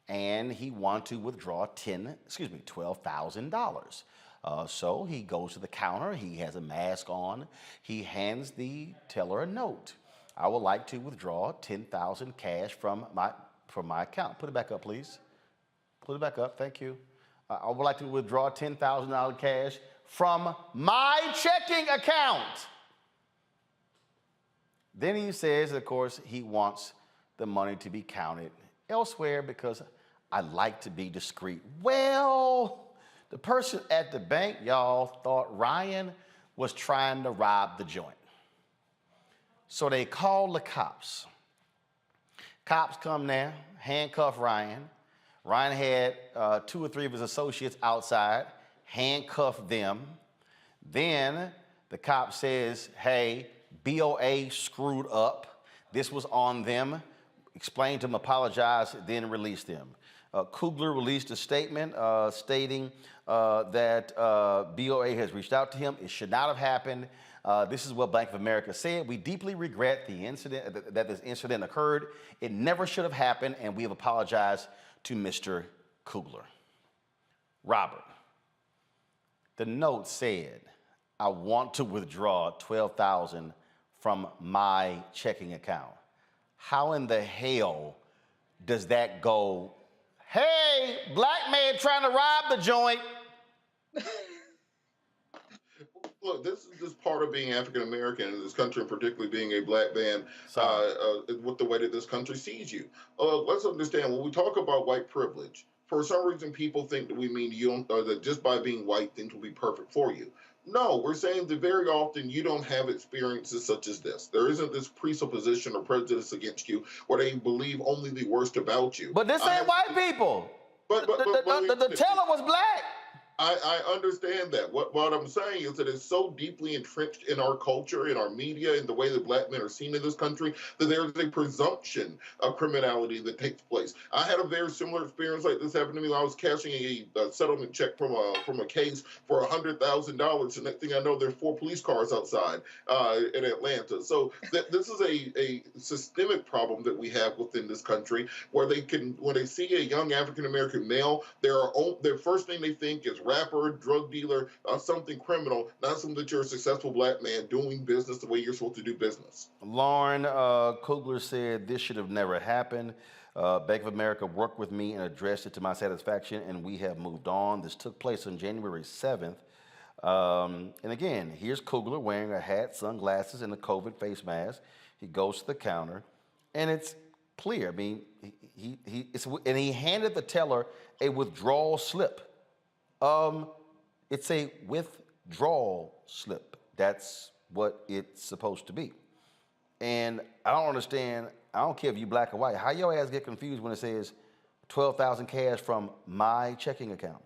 and he wanted to withdraw $12,000. So he goes to the counter, he has a mask on, he hands the teller a note. I would like to withdraw $10,000 cash from my account. Put it back up, please. Put it back up, thank you. I would like to withdraw $10,000 cash from my checking account. Then he says, of course, he wants the money to be counted elsewhere because I like to be discreet. Well, the person at the bank, y'all, thought Ryan was trying to rob the joint. So they called the cops. Cops come there, handcuff Ryan. Ryan had 2 or 3 of his associates outside, handcuff them. Then the cop says, hey, BOA screwed up. This was on them. Explained to them, apologized, then released them. Coogler released a statement stating that BOA has reached out to him. It should not have happened. This is what Bank of America said. We deeply regret the incident, that this incident occurred. It never should have happened, and we have apologized to Mr. Coogler. Robert, the note said, I want to withdraw $12,000 from my checking account. How in the hell does that go, hey, black man trying to rob the joint? Look, this is just part of being African American in this country, and particularly being a black man, with the way that this country sees you. Let's understand, when we talk about white privilege, for some reason people think that we mean you don't, that just by being white, things will be perfect for you. No, we're saying that very often you don't have experiences such as this. There isn't this presupposition or prejudice against you where they believe only the worst about you. But this ain't white people. The teller was black. I understand that. What I'm saying is that it's so deeply entrenched in our culture, in our media, in the way that black men are seen in this country, that there's a presumption of criminality that takes place. I had a very similar experience like this happened to me when I was cashing a settlement check from a case for $100,000. The next thing I know, there are 4 police cars outside in Atlanta. So this is a systemic problem that we have within this country, where when they see a young African American male, their first thing they think is rapper, drug dealer, something criminal, not something that you're a successful black man doing business the way you're supposed to do business. Lauren Coogler said this should have never happened. Bank of America worked with me and addressed it to my satisfaction, and we have moved on. This took place on January 7th. And again, here's Coogler wearing a hat, sunglasses, and a COVID face mask. He goes to the counter, and it's clear. I mean, and he handed the teller a withdrawal slip. It's a withdrawal slip. That's what it's supposed to be. And I don't understand, I don't care if you black or white, how your ass get confused when it says $12,000 cash from my checking account?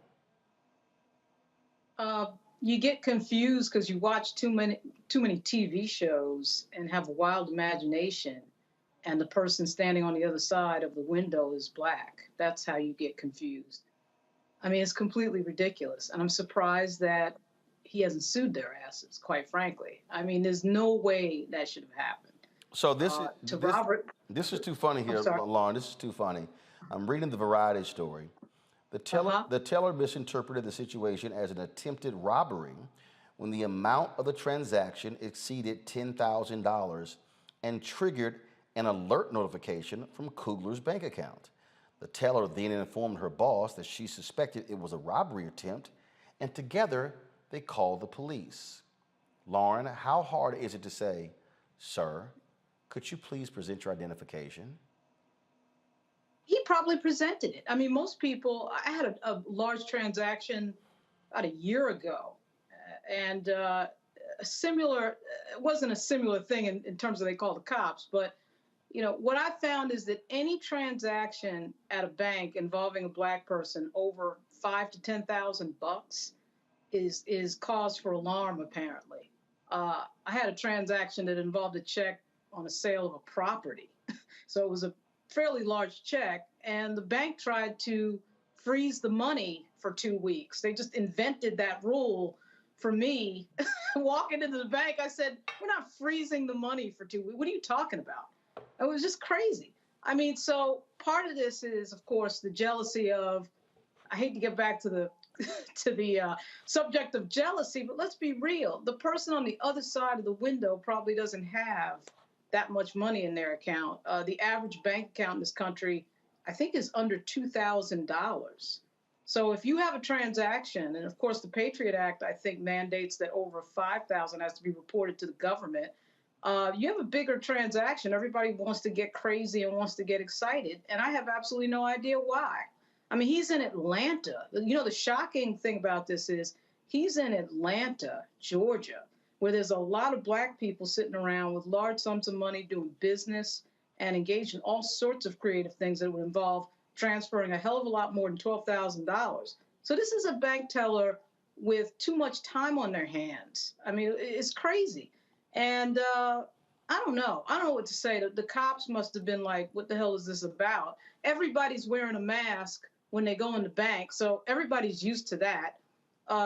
You get confused because you watch too many TV shows and have a wild imagination, and the person standing on the other side of the window is black. That's how you get confused. I mean, it's completely ridiculous. And I'm surprised that he hasn't sued their asses, quite frankly. I mean, there's no way that should have happened. So this is too funny here, Lauren. This is too funny. I'm reading the Variety story. The teller misinterpreted the situation as an attempted robbery when the amount of the transaction exceeded $10,000 and triggered an alert notification from Coogler's bank account. The teller then informed her boss that she suspected it was a robbery attempt, and together they called the police. Lauren, how hard is it to say, sir, could you please present your identification? He probably presented it. I mean, most people, I had a large transaction about a year ago, and a similar, it wasn't a similar thing in terms of they call the cops, but what I found is that any transaction at a bank involving a black person over $5,000 to $10,000 is cause for alarm, apparently. I had a transaction that involved a check on a sale of a property. So it was a fairly large check, and the bank tried to freeze the money for 2 weeks. They just invented that rule for me. Walking into the bank, I said, "We're not freezing the money for 2 weeks. What are you talking about?" It was just crazy. I mean, so part of this is, of course, the jealousy of, I hate to get back to the to the subject of jealousy, but let's be real. The person on the other side of the window probably doesn't have that much money in their account. The average bank account in this country, I think, is under $2,000. So if you have a transaction, and of course the Patriot Act, I think, mandates that over $5,000 has to be reported to the government. You have a bigger transaction. Everybody wants to get crazy and wants to get excited, and I have absolutely no idea why. I mean, he's in Atlanta. The shocking thing about this is he's in Atlanta, Georgia, where there's a lot of black people sitting around with large sums of money doing business and engaged in all sorts of creative things that would involve transferring a hell of a lot more than $12,000. So this is a bank teller with too much time on their hands. I mean, it's crazy. And I don't know. I don't know what to say. The cops must have been like, what the hell is this about? Everybody's wearing a mask when they go in the bank, so everybody's used to that.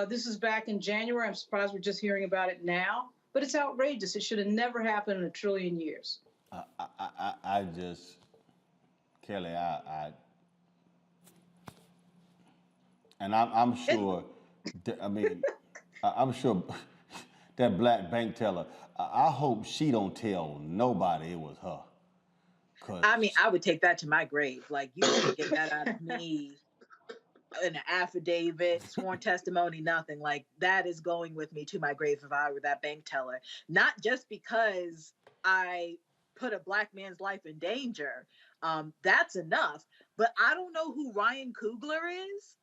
This is back in January. I'm surprised we're just hearing about it now, but it's outrageous. It should have never happened in a trillion years. I just, Kelly, and I'm sure, I'm sure that black bank teller, I hope she don't tell nobody it was her. I mean, I would take that to my grave. Like, you can't get that out of me in an affidavit, sworn testimony, nothing. Like, that is going with me to my grave if I were that bank teller. Not just because I put a black man's life in danger. That's enough. But I don't know who Ryan Coogler is.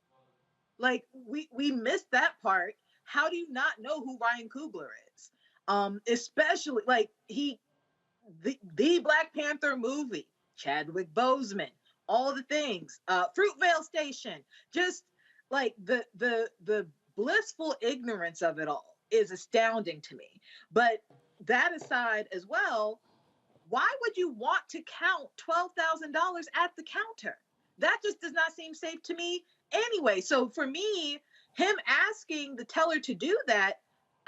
Like, we missed that part. How do you not know who Ryan Coogler is? Especially, like, the Black Panther movie, Chadwick Boseman, all the things, Fruitvale Station, just like the blissful ignorance of it all is astounding to me. But that aside as well, why would you want to count $12,000 at the counter? That just does not seem safe to me anyway. So for me, him asking the teller to do that,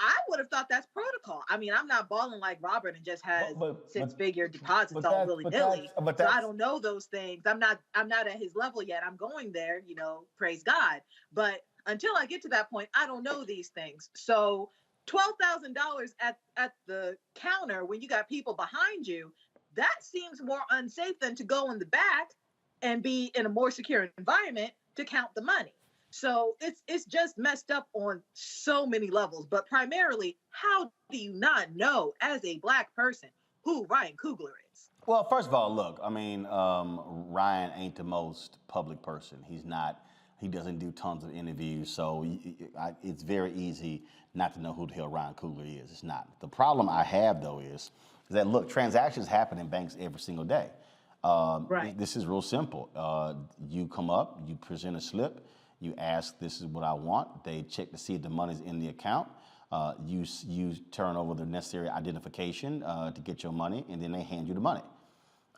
I would have thought that's protocol. I mean, I'm not balling like Robert and just has six-figure deposits all willy-nilly. So I don't know those things. I'm not at his level yet. I'm going there, praise God. But until I get to that point, I don't know these things. So $12,000 at the counter when you got people behind you, that seems more unsafe than to go in the back and be in a more secure environment to count the money. So it's just messed up on so many levels. But primarily, how do you not know as a black person who Ryan Coogler is? Well, first of all, look, I mean, Ryan ain't the most public person. He's not. He doesn't do tons of interviews, so it's very easy not to know who the hell Ryan Coogler is. It's not. The problem I have, though, is that, look, transactions happen in banks every single day. Right. This is real simple. You come up, you present a slip, you ask, this is what I want. They check to see if the money's in the account. You turn over the necessary identification to get your money, and then they hand you the money.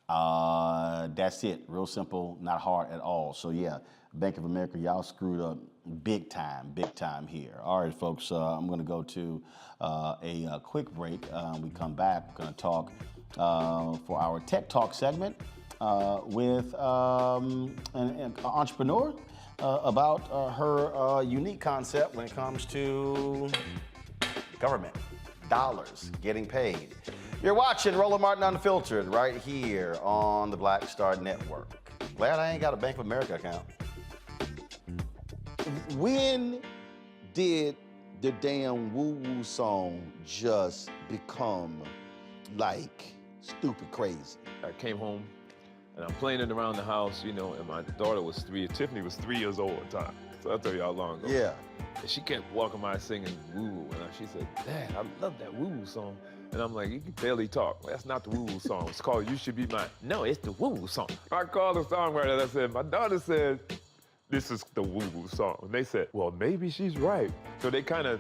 That's it. Real simple, not hard at all. So yeah, Bank of America, y'all screwed up big time here. All right, folks, I'm gonna go to a quick break. We come back, we're gonna talk for our Tech Talk segment with an entrepreneur about her unique concept when it comes to government, dollars, getting paid. You're watching Roland Martin Unfiltered right here on the Black Star Network. Glad I ain't got a Bank of America account. When did the damn woo-woo song just become like stupid crazy? I came home and I'm playing it around the house, and my daughter was 3. Tiffany was 3 years old at the time. So I'll tell you how long ago. Yeah. And she kept walking by singing woo-woo. And she said, Dad, I love that woo-woo song. And I'm like, you can barely talk. That's not the woo-woo song. It's called You Should Be Mine. No, it's the woo-woo song. I called the songwriter and I said, my daughter said, this is the woo-woo song. And they said, well, maybe she's right. So they kind of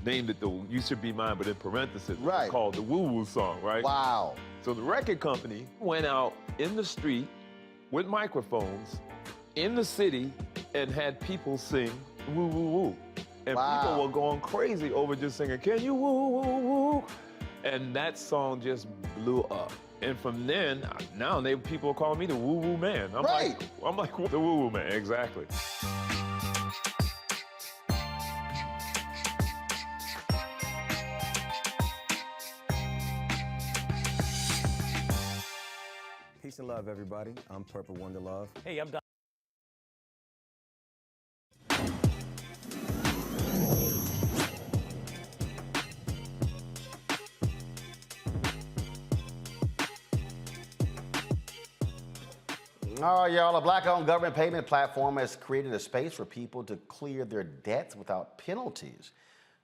named it the You Should Be Mine, but in parentheses, right, called the woo-woo song, right? Wow. So the record company went out in the street with microphones in the city and had people sing woo-woo-woo. And people were going crazy over just singing, can you woo-woo-woo? And that song just blew up. And from then, now people are calling me the woo-woo man. I'm like, the woo-woo man, exactly. Peace and love, everybody. I'm Purple Wonder Love. Hey, I'm Don. All right, y'all. A Black-owned government payment platform has created a space for people to clear their debts without penalties.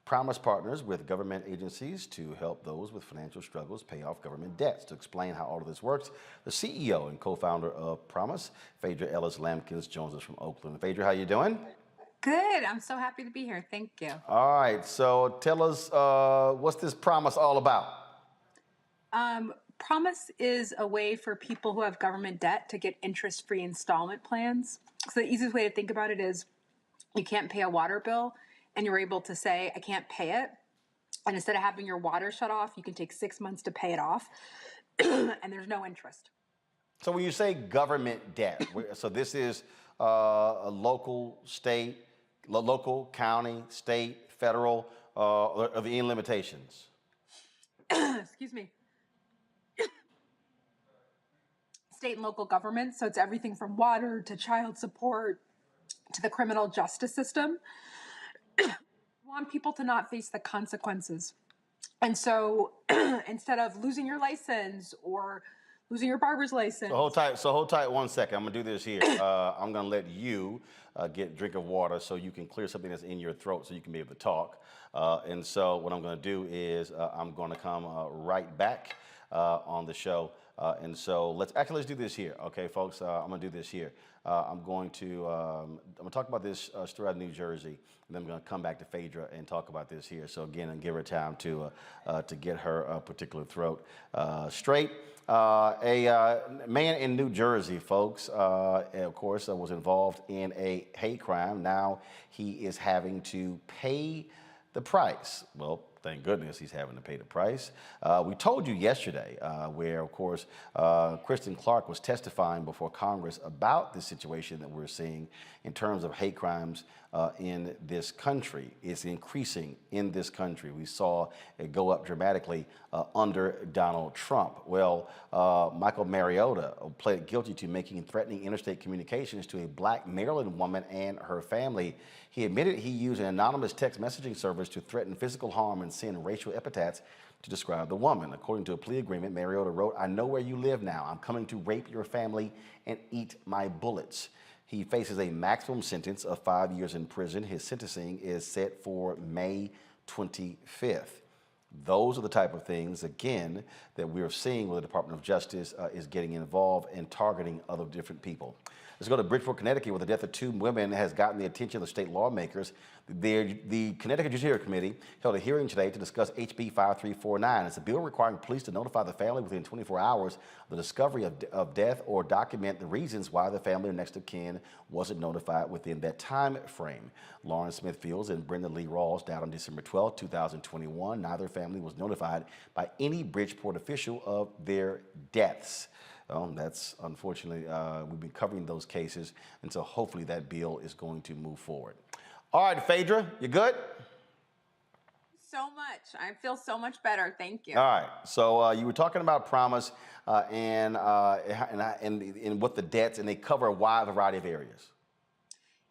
Promise partners with government agencies to help those with financial struggles pay off government debts. To explain how all of this works, the CEO and co-founder of Promise, Phaedra Ellis-Lampkins, joins us from Oakland. Phaedra, how you doing? Good. I'm so happy to be here. Thank you. All right. So tell us, what's this Promise all about? Promise is a way for people who have government debt to get interest-free installment plans. So the easiest way to think about it is you can't pay a water bill and you're able to say, I can't pay it. And instead of having your water shut off, you can take 6 months to pay it off and there's no interest. So when you say government debt, so this is a local, state, local, county, state, federal, are there any limitations? Excuse me. State and local government, so it's everything from water to child support to the criminal justice system. We want people to not face the consequences. And so instead of losing your license or losing your barber's license. So hold tight 1 second. I'm gonna do this here. I'm gonna let you get a drink of water so you can clear something that's in your throat so you can be able to talk. And so what I'm gonna do is I'm gonna come right back on the show. And so let's do this here, okay, folks? I'm gonna do this here. I'm gonna talk about this story out of New Jersey, and then I'm gonna come back to Phaedra and talk about this here. So again, and give her time to get her particular throat straight. A man in New Jersey, folks, of course, was involved in a hate crime. Now he is having to pay the price. Well, thank goodness he's having to pay the price. We told you yesterday where, of course, Kristen Clark was testifying before Congress about the situation that we're seeing in terms of hate crimes in this country. It's increasing in this country. We saw it go up dramatically under Donald Trump. Well, Michael Mariota pled guilty to making and threatening interstate communications to a Black Maryland woman and her family. He admitted he used an anonymous text messaging service to threaten physical harm and send racial epithets to describe the woman. According to a plea agreement, Mariota wrote, "I know where you live now. I'm coming to rape your family and eat my bullets." He faces a maximum sentence of 5 years in prison. His sentencing is set for May 25th. Those are the type of things, again, that we're seeing where the Department of Justice is getting involved and targeting other different people. Let's go to Bridgeport, Connecticut, where the death of 2 women has gotten the attention of the state lawmakers. The Connecticut Judiciary Committee held a hearing today to discuss HB 5349. It's a bill requiring police to notify the family within 24 hours of the discovery of death or document the reasons why the family or next of kin wasn't notified within that time frame. Lauren Smith Fields and Brenda Lee Rawls died on December 12, 2021. Neither family was notified by any Bridgeport official of their deaths. That's unfortunately, we've been covering those cases, and so hopefully that bill is going to move forward. All right, Phaedra, you good? So much. I feel so much better. Thank you. All right. So you were talking about Promise and what the debts, and they cover a wide variety of areas.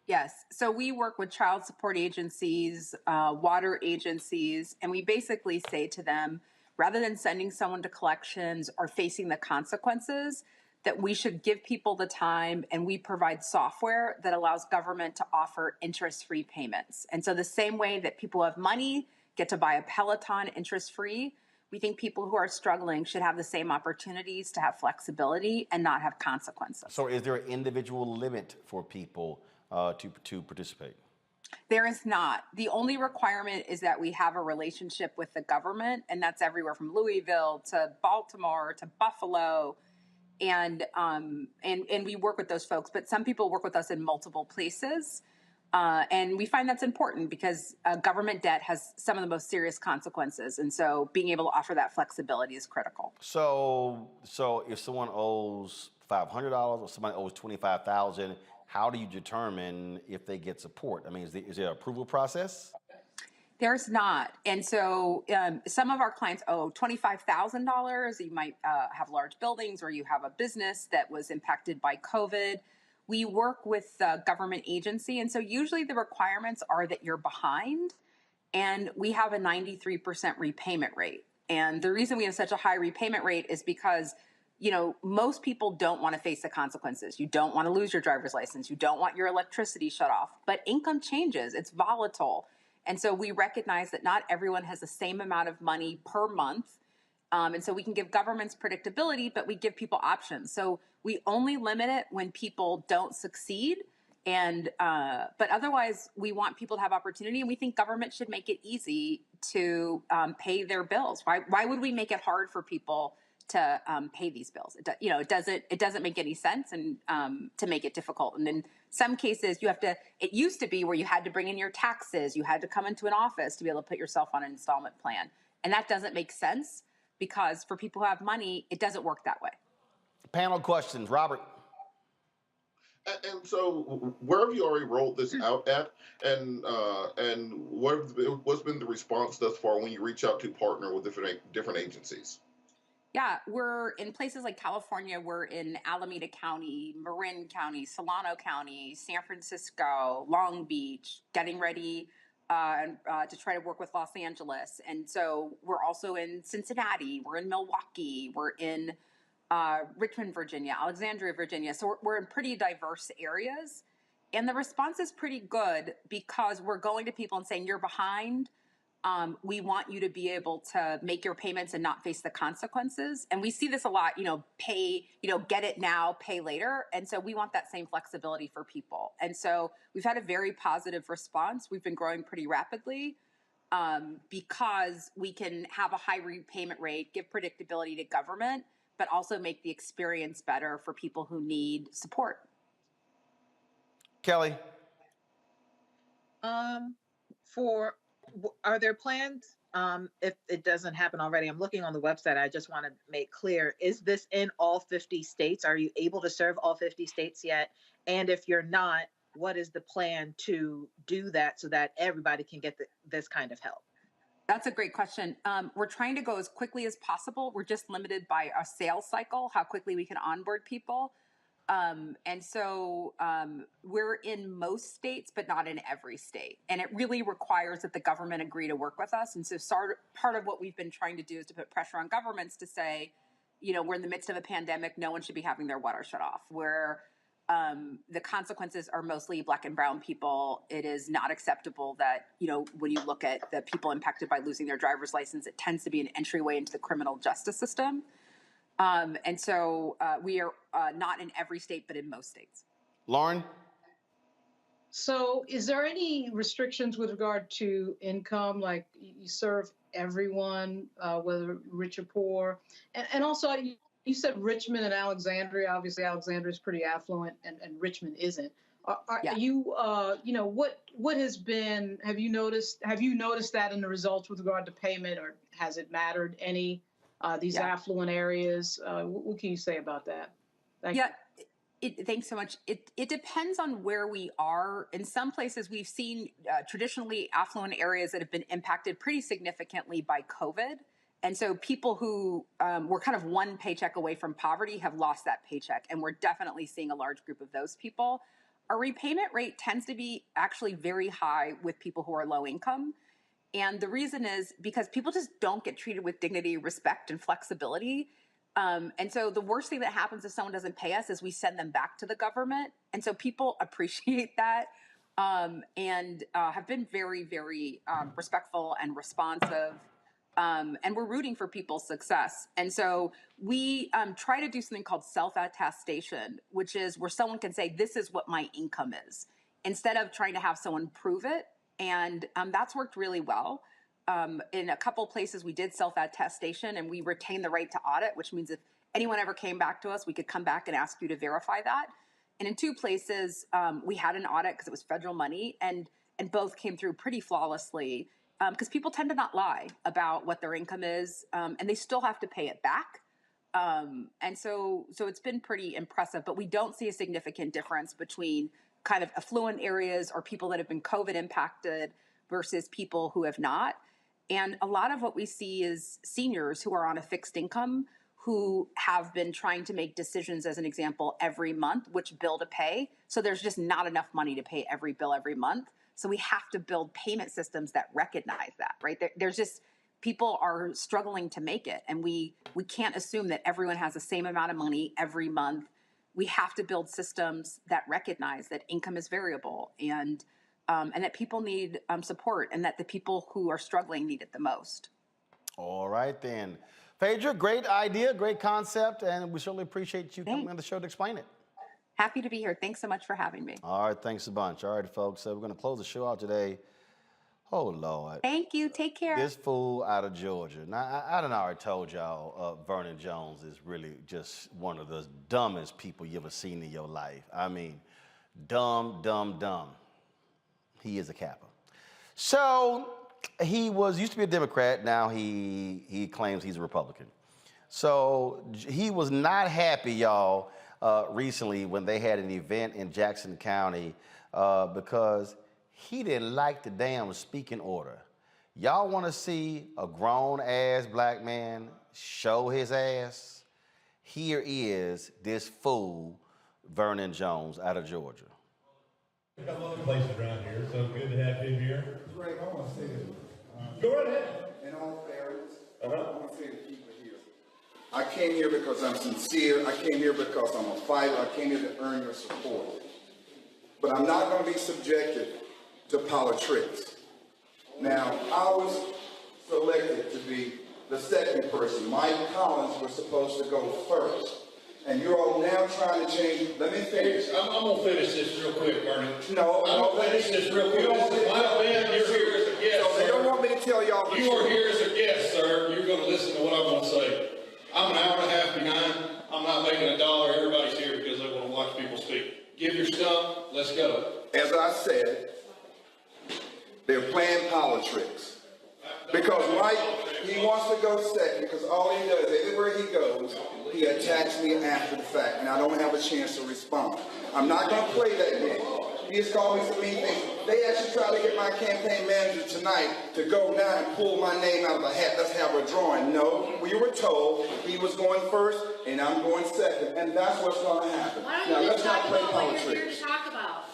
Yes. So we work with child support agencies, water agencies, and we basically say to them, rather than sending someone to collections or facing the consequences, that we should give people the time, and we provide software that allows government to offer interest-free payments. And so the same way that people who have money get to buy a Peloton interest-free, we think people who are struggling should have the same opportunities to have flexibility and not have consequences. So is there an individual limit for people to participate? There is not. The only requirement is that we have a relationship with the government, and that's everywhere from Louisville to Baltimore to Buffalo. And we work with those folks, but some people work with us in multiple places. And we find that's important because government debt has some of the most serious consequences. And so being able to offer that flexibility is critical. So if someone owes $500 or somebody owes $25,000, how do you determine if they get support? I mean, is there an approval process? There's not. And so some of our clients owe $25,000. You might have large buildings, or you have a business that was impacted by COVID. We work with the government agency. And so usually the requirements are that you're behind, and we have a 93% repayment rate. And the reason we have such a high repayment rate is because, you know, most people don't want to face the consequences. You don't want to lose your driver's license. You don't want your electricity shut off. But income changes. It's volatile. And so we recognize that not everyone has the same amount of money per month. And so we can give governments predictability, but we give people options. So we only limit it when people don't succeed. And but otherwise, we want people to have opportunity, and we think government should make it easy to pay their bills. Why would we make it hard for people to pay these bills? It doesn't make any sense, and to make it difficult. And in some cases, it used to be where you had to bring in your taxes, you had to come into an office to be able to put yourself on an installment plan. And that doesn't make sense, because for people who have money, it doesn't work that way. Panel questions, Robert. And so, where have you already rolled this out at, and what's been the response thus far when you reach out to partner with different agencies? Yeah, we're in places like California. We're in Alameda County, Marin County, Solano County, San Francisco, Long Beach, getting ready to try to work with Los Angeles. And so we're also in Cincinnati, we're in Milwaukee, we're in Richmond, Virginia, Alexandria, Virginia. So we're in pretty diverse areas. And the response is pretty good, because we're going to people and saying, you're behind. We want you to be able to make your payments and not face the consequences. And we see this a lot, get it now, pay later. And so we want that same flexibility for people. And so we've had a very positive response. We've been growing pretty rapidly because we can have a high repayment rate, give predictability to government, but also make the experience better for people who need support. Kelly. Are there plans, if it doesn't happen already? I'm looking on the website. I just want to make clear, is this in all 50 states? Are you able to serve all 50 states yet? And if you're not, what is the plan to do that so that everybody can get this kind of help? That's a great question. We're trying to go as quickly as possible. We're just limited by a sales cycle, how quickly we can onboard people. And so we're in most states, but not in every state. And it really requires that the government agree to work with us. And so part of what we've been trying to do is to put pressure on governments to say, we're in the midst of a pandemic. No one should be having their water shut off. Where the consequences are mostly Black and brown people. It is not acceptable that, when you look at the people impacted by losing their driver's license, it tends to be an entryway into the criminal justice system. And so we are not in every state, but in most states. Lauren? So is there any restrictions with regard to income? Like you serve everyone, whether rich or poor? And also you said Richmond and Alexandria. Obviously, Alexandria is pretty affluent and Richmond isn't. Are you, what has been, have you noticed that in the results with regard to payment, or has it mattered any? These affluent areas. What can you say about that? Thanks so much. It depends on where we are. In some places, we've seen traditionally affluent areas that have been impacted pretty significantly by COVID. And so people who were kind of one paycheck away from poverty have lost that paycheck. And we're definitely seeing a large group of those people. Our repayment rate tends to be actually very high with people who are low income. And the reason is because people just don't get treated with dignity, respect, and flexibility. And so the worst thing that happens if someone doesn't pay us is we send them back to the government. And so people appreciate that and have been very, very respectful and responsive. And we're rooting for people's success. And so we try to do something called self-attestation, which is where someone can say, this is what my income is, instead of trying to have someone prove it. And that's worked really well. In a couple places, we did self-attestation and we retained the right to audit, which means if anyone ever came back to us, we could come back and ask you to verify that. And in 2 places, we had an audit because it was federal money, and both came through pretty flawlessly because people tend to not lie about what their income is, and they still have to pay it back. And so it's been pretty impressive, but we don't see a significant difference between kind of affluent areas or people that have been COVID impacted versus people who have not. And a lot of what we see is seniors who are on a fixed income who have been trying to make decisions, as an example, every month, which bill to pay. So there's just not enough money to pay every bill every month. So we have to build payment systems that recognize that, right? There's just, people are struggling to make it. And we can't assume that everyone has the same amount of money every month. We have to build systems that recognize that income is variable and that people need support, and that the people who are struggling need it the most. All right, then. Phaedra, great idea, great concept, and we certainly appreciate you coming on the show to explain it. Happy to be here. Thanks so much for having me. All right, thanks a bunch. All right, folks, so we're going to close the show out today. Oh, Lord. Thank you. Take care. This fool out of Georgia. Now, I done already told y'all Vernon Jones is really just one of the dumbest people you ever seen in your life. I mean, dumb. He is a capper. So he used to be a Democrat. Now he claims he's a Republican. So he was not happy, y'all, recently when they had an event in Jackson County because he didn't like the damn speaking order. Y'all want to see a grown-ass black man show his ass? Here is this fool, Vernon Jones, out of Georgia. A couple other places around here, so good to have him here. Greg, I want to say this. Go right ahead. In all fairness, I want to say to people here, I came here because I'm sincere. I came here because I'm a fighter. I came here to earn your support. But I'm not going to be subjected to politics. Now, I was selected to be the second person. Mike Collins was supposed to go first. And you're all now trying to change. Let me finish. I'm going to finish this real quick, Vernon. No, I'm going to finish this real quick. This is my event. You're here as a guest. So they don't want me to tell y'all. You are here as a guest, sir. You're going to listen to what I'm going to say. I'm an hour and a half behind. I'm not making $1. Everybody's here because they want to watch people speak. Give your stuff. Let's go. As I said, they're playing politics. Because Mike, he wants to go second because all he does, everywhere he goes, he attacks me after the fact, and I don't have a chance to respond. I'm not going to play that game. He has called me some mean things. They actually tried to get my campaign manager tonight to go down and pull my name out of the hat. Let's have a drawing. No, we were told he was going first, and I'm going second, and that's what's going to happen. Now, let's not play politics. What you're here to talk about?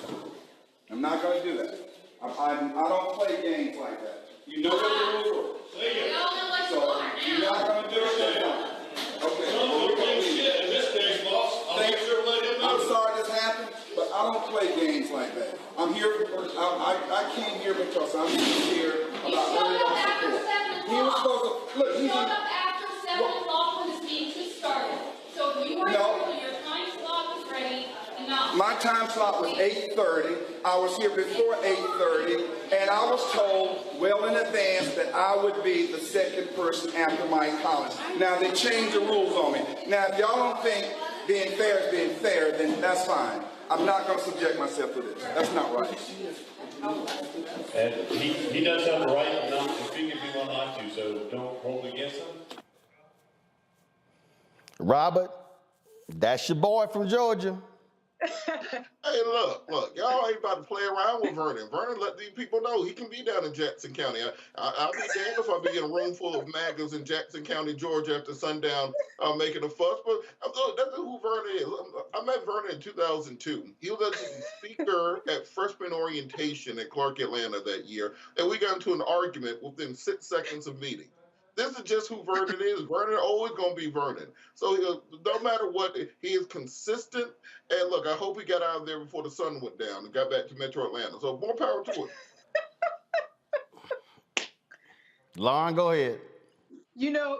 I'm not going to do that. I don't play games like that. You know what the rules are. We all know what you So are. you're not going to do it now. Okay. In this case, boss, I'll make sure to let him know. I'm sorry this happened, but I don't play games like that. I'm here. I came here because I'm sincere about earning your support. He was supposed to look. You showed up after 7 o'clock when the speech started. So if you were here when your time slot was ready, enough. My time slot was 8:30. I was here before 8:30, and I was told well in advance that I would be the second person after Mike Collins. Now they changed the rules on me. Now if y'all don't think being fair is being fair, then that's fine. I'm not going to subject myself to this. That's not right. And he does have the right not to speak if he would like to, so don't hold against him. Robert, that's your boy from Georgia. Hey, look, y'all ain't about to play around with Vernon. Vernon let these people know he can be down in Jackson County. I'll be damned if I be in a room full of MAGAs in Jackson County, Georgia after sundown making a fuss. But that's who Vernon is. I met Vernon in 2002. He was a speaker at freshman orientation at Clark, Atlanta that year, and we got into an argument within 6 seconds of meeting. This is just who Vernon is. Vernon always going to be Vernon. So no matter what, he is consistent. And look, I hope he got out of there before the sun went down and got back to Metro Atlanta. So more power to it. Lauren, go ahead. You know,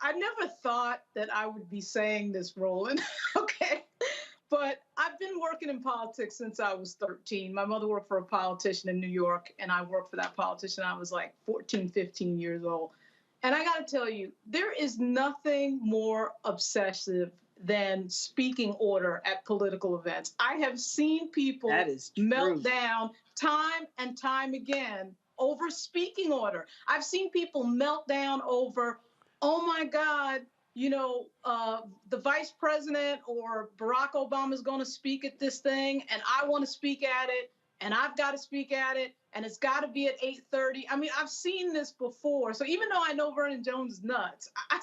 I never thought that I would be saying this, Roland. Okay. But I've been working in politics since I was 13. My mother worked for a politician in New York, and I worked for that politician. I was like 14, 15 years old. And I got to tell you, there is nothing more obsessive than speaking order at political events. I have seen people melt down time and time again over speaking order. I've seen people melt down over, oh my God, the vice president or Barack Obama is going to speak at this thing, and I want to speak at it, and I've got to speak at it, and it's got to be at 8:30. I mean, I've seen this before. So even though I know Vernon Jones is nuts, I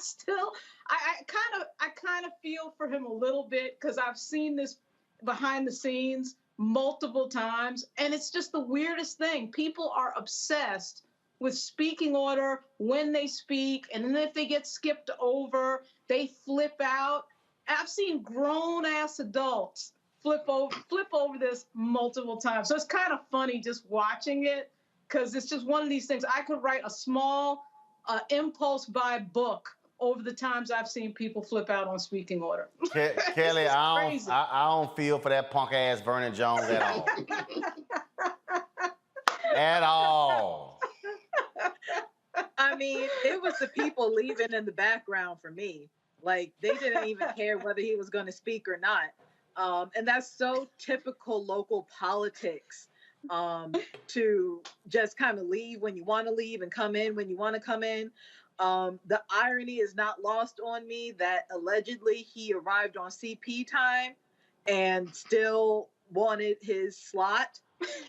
kind of feel for him a little bit, because I've seen this behind the scenes multiple times, and it's just the weirdest thing. People are obsessed with speaking order when they speak, and then if they get skipped over, they flip out. I've seen grown-ass adults flip over this multiple times. So it's kind of funny just watching it, because it's just one of these things. I could write a small impulse buy book over the times I've seen people flip out on speaking order. Kelly, I don't feel for that punk-ass Vernon Jones at all. At all. I mean, it was the people leaving in the background for me. Like, they didn't even care whether he was going to speak or not. And that's so typical local politics, to just kind of leave when you want to leave and come in when you want to come in. The irony is not lost on me that allegedly he arrived on CP time and still wanted his slot,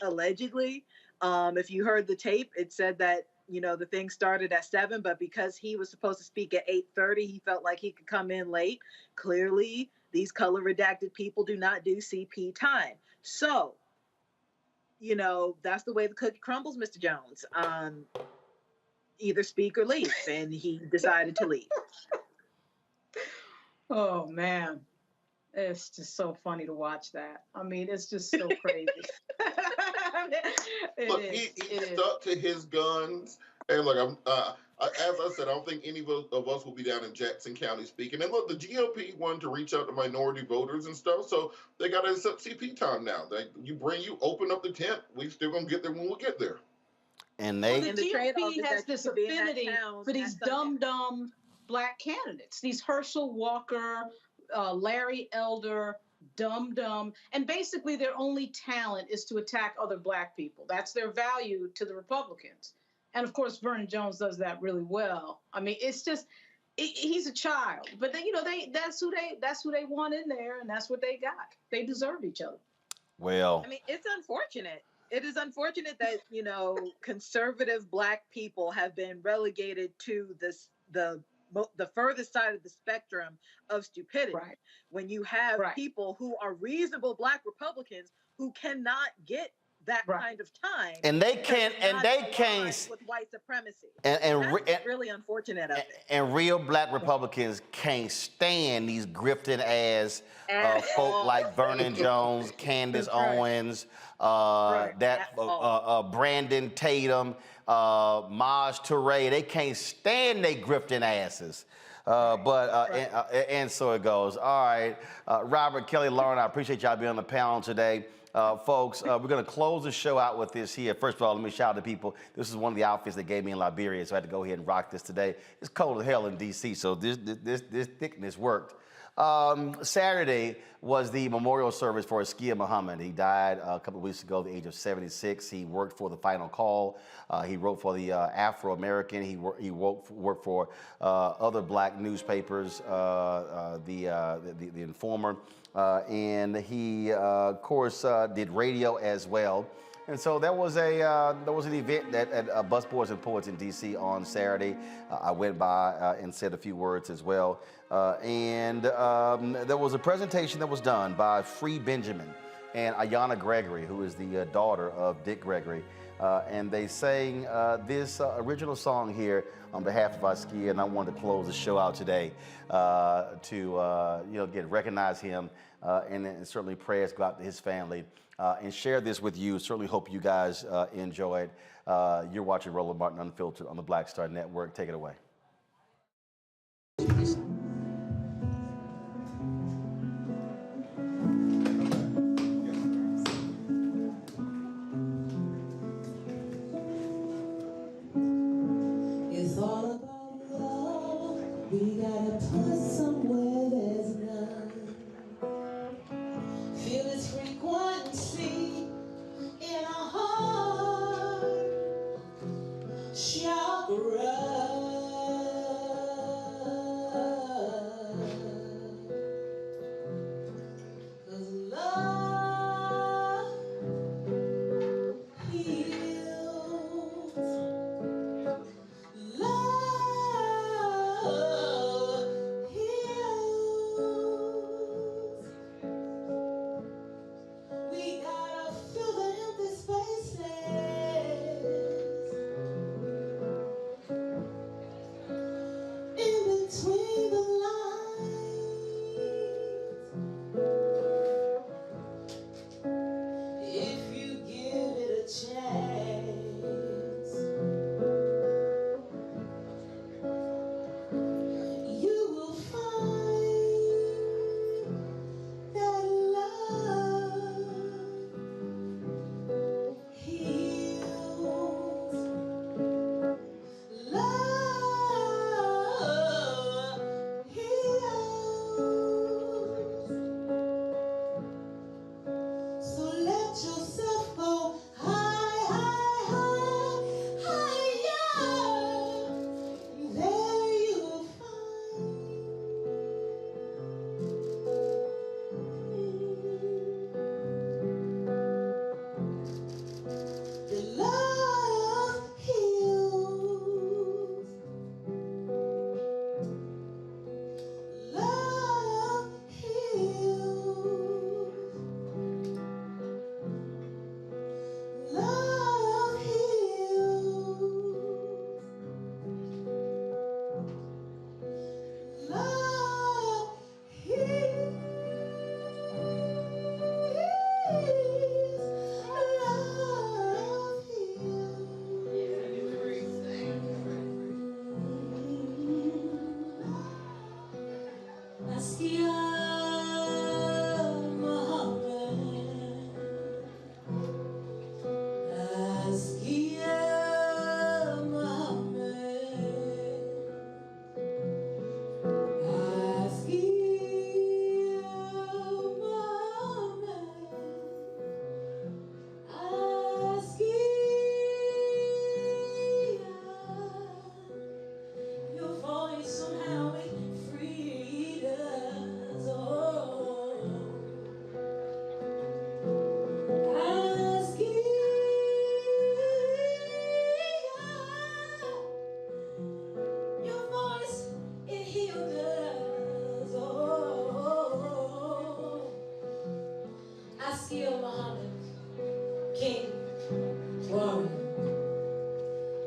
allegedly. If you heard the tape, it said that, the thing started at 7, but because he was supposed to speak at 8:30, he felt like he could come in late. Clearly, these color redacted people do not do CP time. So, that's the way the cookie crumbles, Mr. Jones. Either speak or leave, and he decided to leave. Oh, man. It's just so funny to watch that. I mean, it's just so crazy. Look, he stuck to his guns. And look, as I said, I don't think any of us will be down in Jackson County speaking. And look, the GOP wanted to reach out to minority voters and stuff, so they got to accept CP time now. You open up the tent, we still going to get there when we get there. And the GOP has this affinity for these dumb black candidates, these Herschel Walker, Larry Elder, dumb, and basically their only talent is to attack other black people. That's their value to the Republicans. And of course, Vernon Jones does that really well. I mean, it's just, he's a child, but that's who they want in there, and that's what they got. They deserve each other. Well, I mean, it's unfortunate. It is unfortunate that, conservative black people have been relegated to the furthest side of the spectrum of stupidity. Right. When you have people who are reasonable black Republicans who cannot get that kind of time, and they can't with white supremacy. And that's really unfortunate of it. And real black Republicans can't stand these grifting ass folk like Vernon Jones, Candace Owens, Brandon Tatum, Maj Touré. They can't stand they grifting asses. And so it goes. All right, Robert, Kelly, Lauren, I appreciate y'all being on the panel today. Folks, we're going to close the show out with this here. First of all, let me shout out to people. This is one of the outfits they gave me in Liberia, so I had to go ahead and rock this today. It's cold as hell in D.C., so this thickness worked. Saturday was the memorial service for Askia Muhammad. He died a couple of weeks ago at the age of 76. He worked for The Final Call. He wrote for the Afro-American. He worked for other black newspapers, the Informer. And he, of course, did radio as well. And so there was an event at Busboys and Poets in D.C. on Saturday. I went by and said a few words as well. And there was a presentation that was done by Free Benjamin and Ayanna Gregory, who is the daughter of Dick Gregory. and they sang this original song here on behalf of our skier, and I wanted to close the show out today to again recognize him, and certainly prayers go out to his family, and share this with you. Certainly hope you guys enjoy it. You're watching Roland Martin Unfiltered on the Black Star Network. Take it away. It's all about love. We gotta put somewhere there's none. Feel its frequency in our heart. Chakra.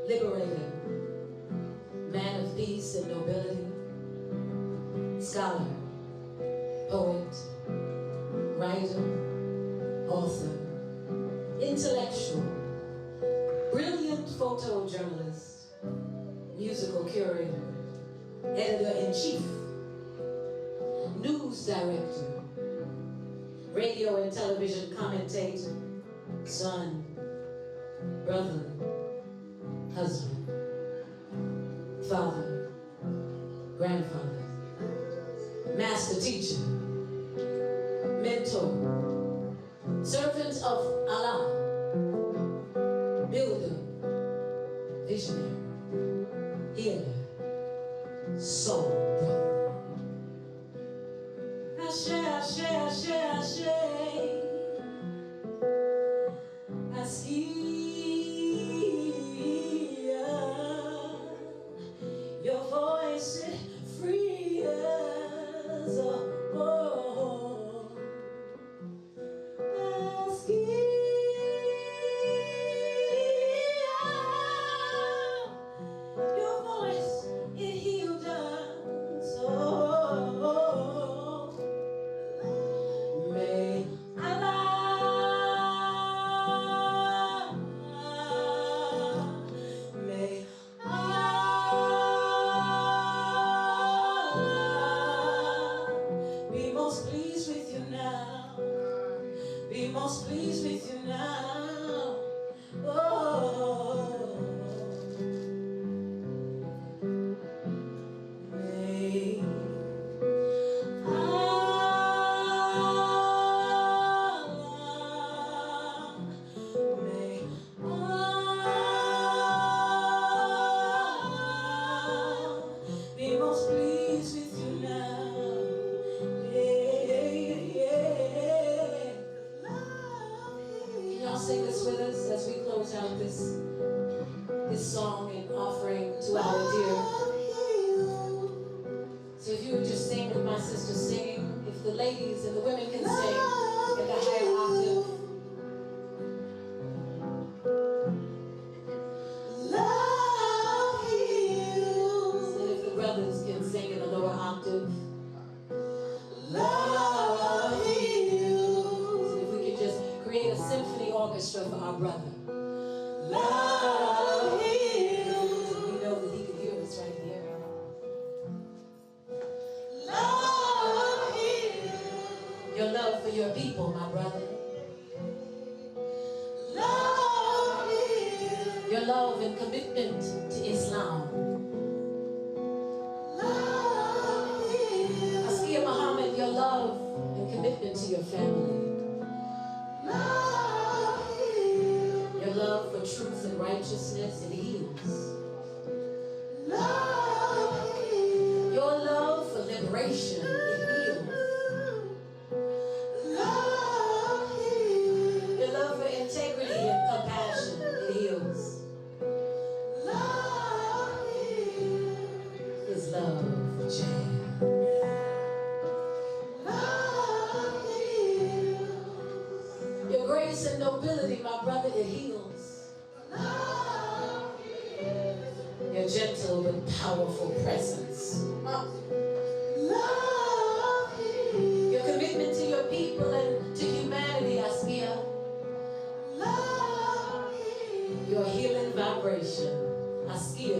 Liberator, man of peace and nobility, scholar, poet, writer, author, intellectual, brilliant photojournalist, musical curator, editor-in-chief, news director, radio and television commentator, son, brother, husband, father, grandfather, master teacher, mentor, servant of Allah, builder, visionary, healer, soul brother. Ashe, ashe, ashe, ashe. Your voice free as a bone. be most pleased with you now. Oh, may be most pleased with you now. Can y'all sing this with us as we close out this song and offering to our dear? So if you would just sing with my sister singing, if the ladies and the women can sing in the higher octave. Love heals. And if the brothers can sing in the lower octave. Love heals. And if we can just create a symphony orchestra for our brother. Love heals. And we know that he can hear us right here. Love heals. Your love for your people, my brother. Love heals. Your love and commitment to Islam. Love heals. Askia Muhammad, your love and commitment to your family. Love heals. Your love for truth and righteousness, it heals. Love heals. Your love for liberation, it heals. Love heals. Your love for integrity and compassion, it heals. Love heals. His love for Jan. Love heals. Your grace and nobility, my brother, it heals. Love heals. Your gentle but powerful presence. Love heals. Your commitment to your people and to humanity, Askia. Love heals. Your healing vibration, Askia.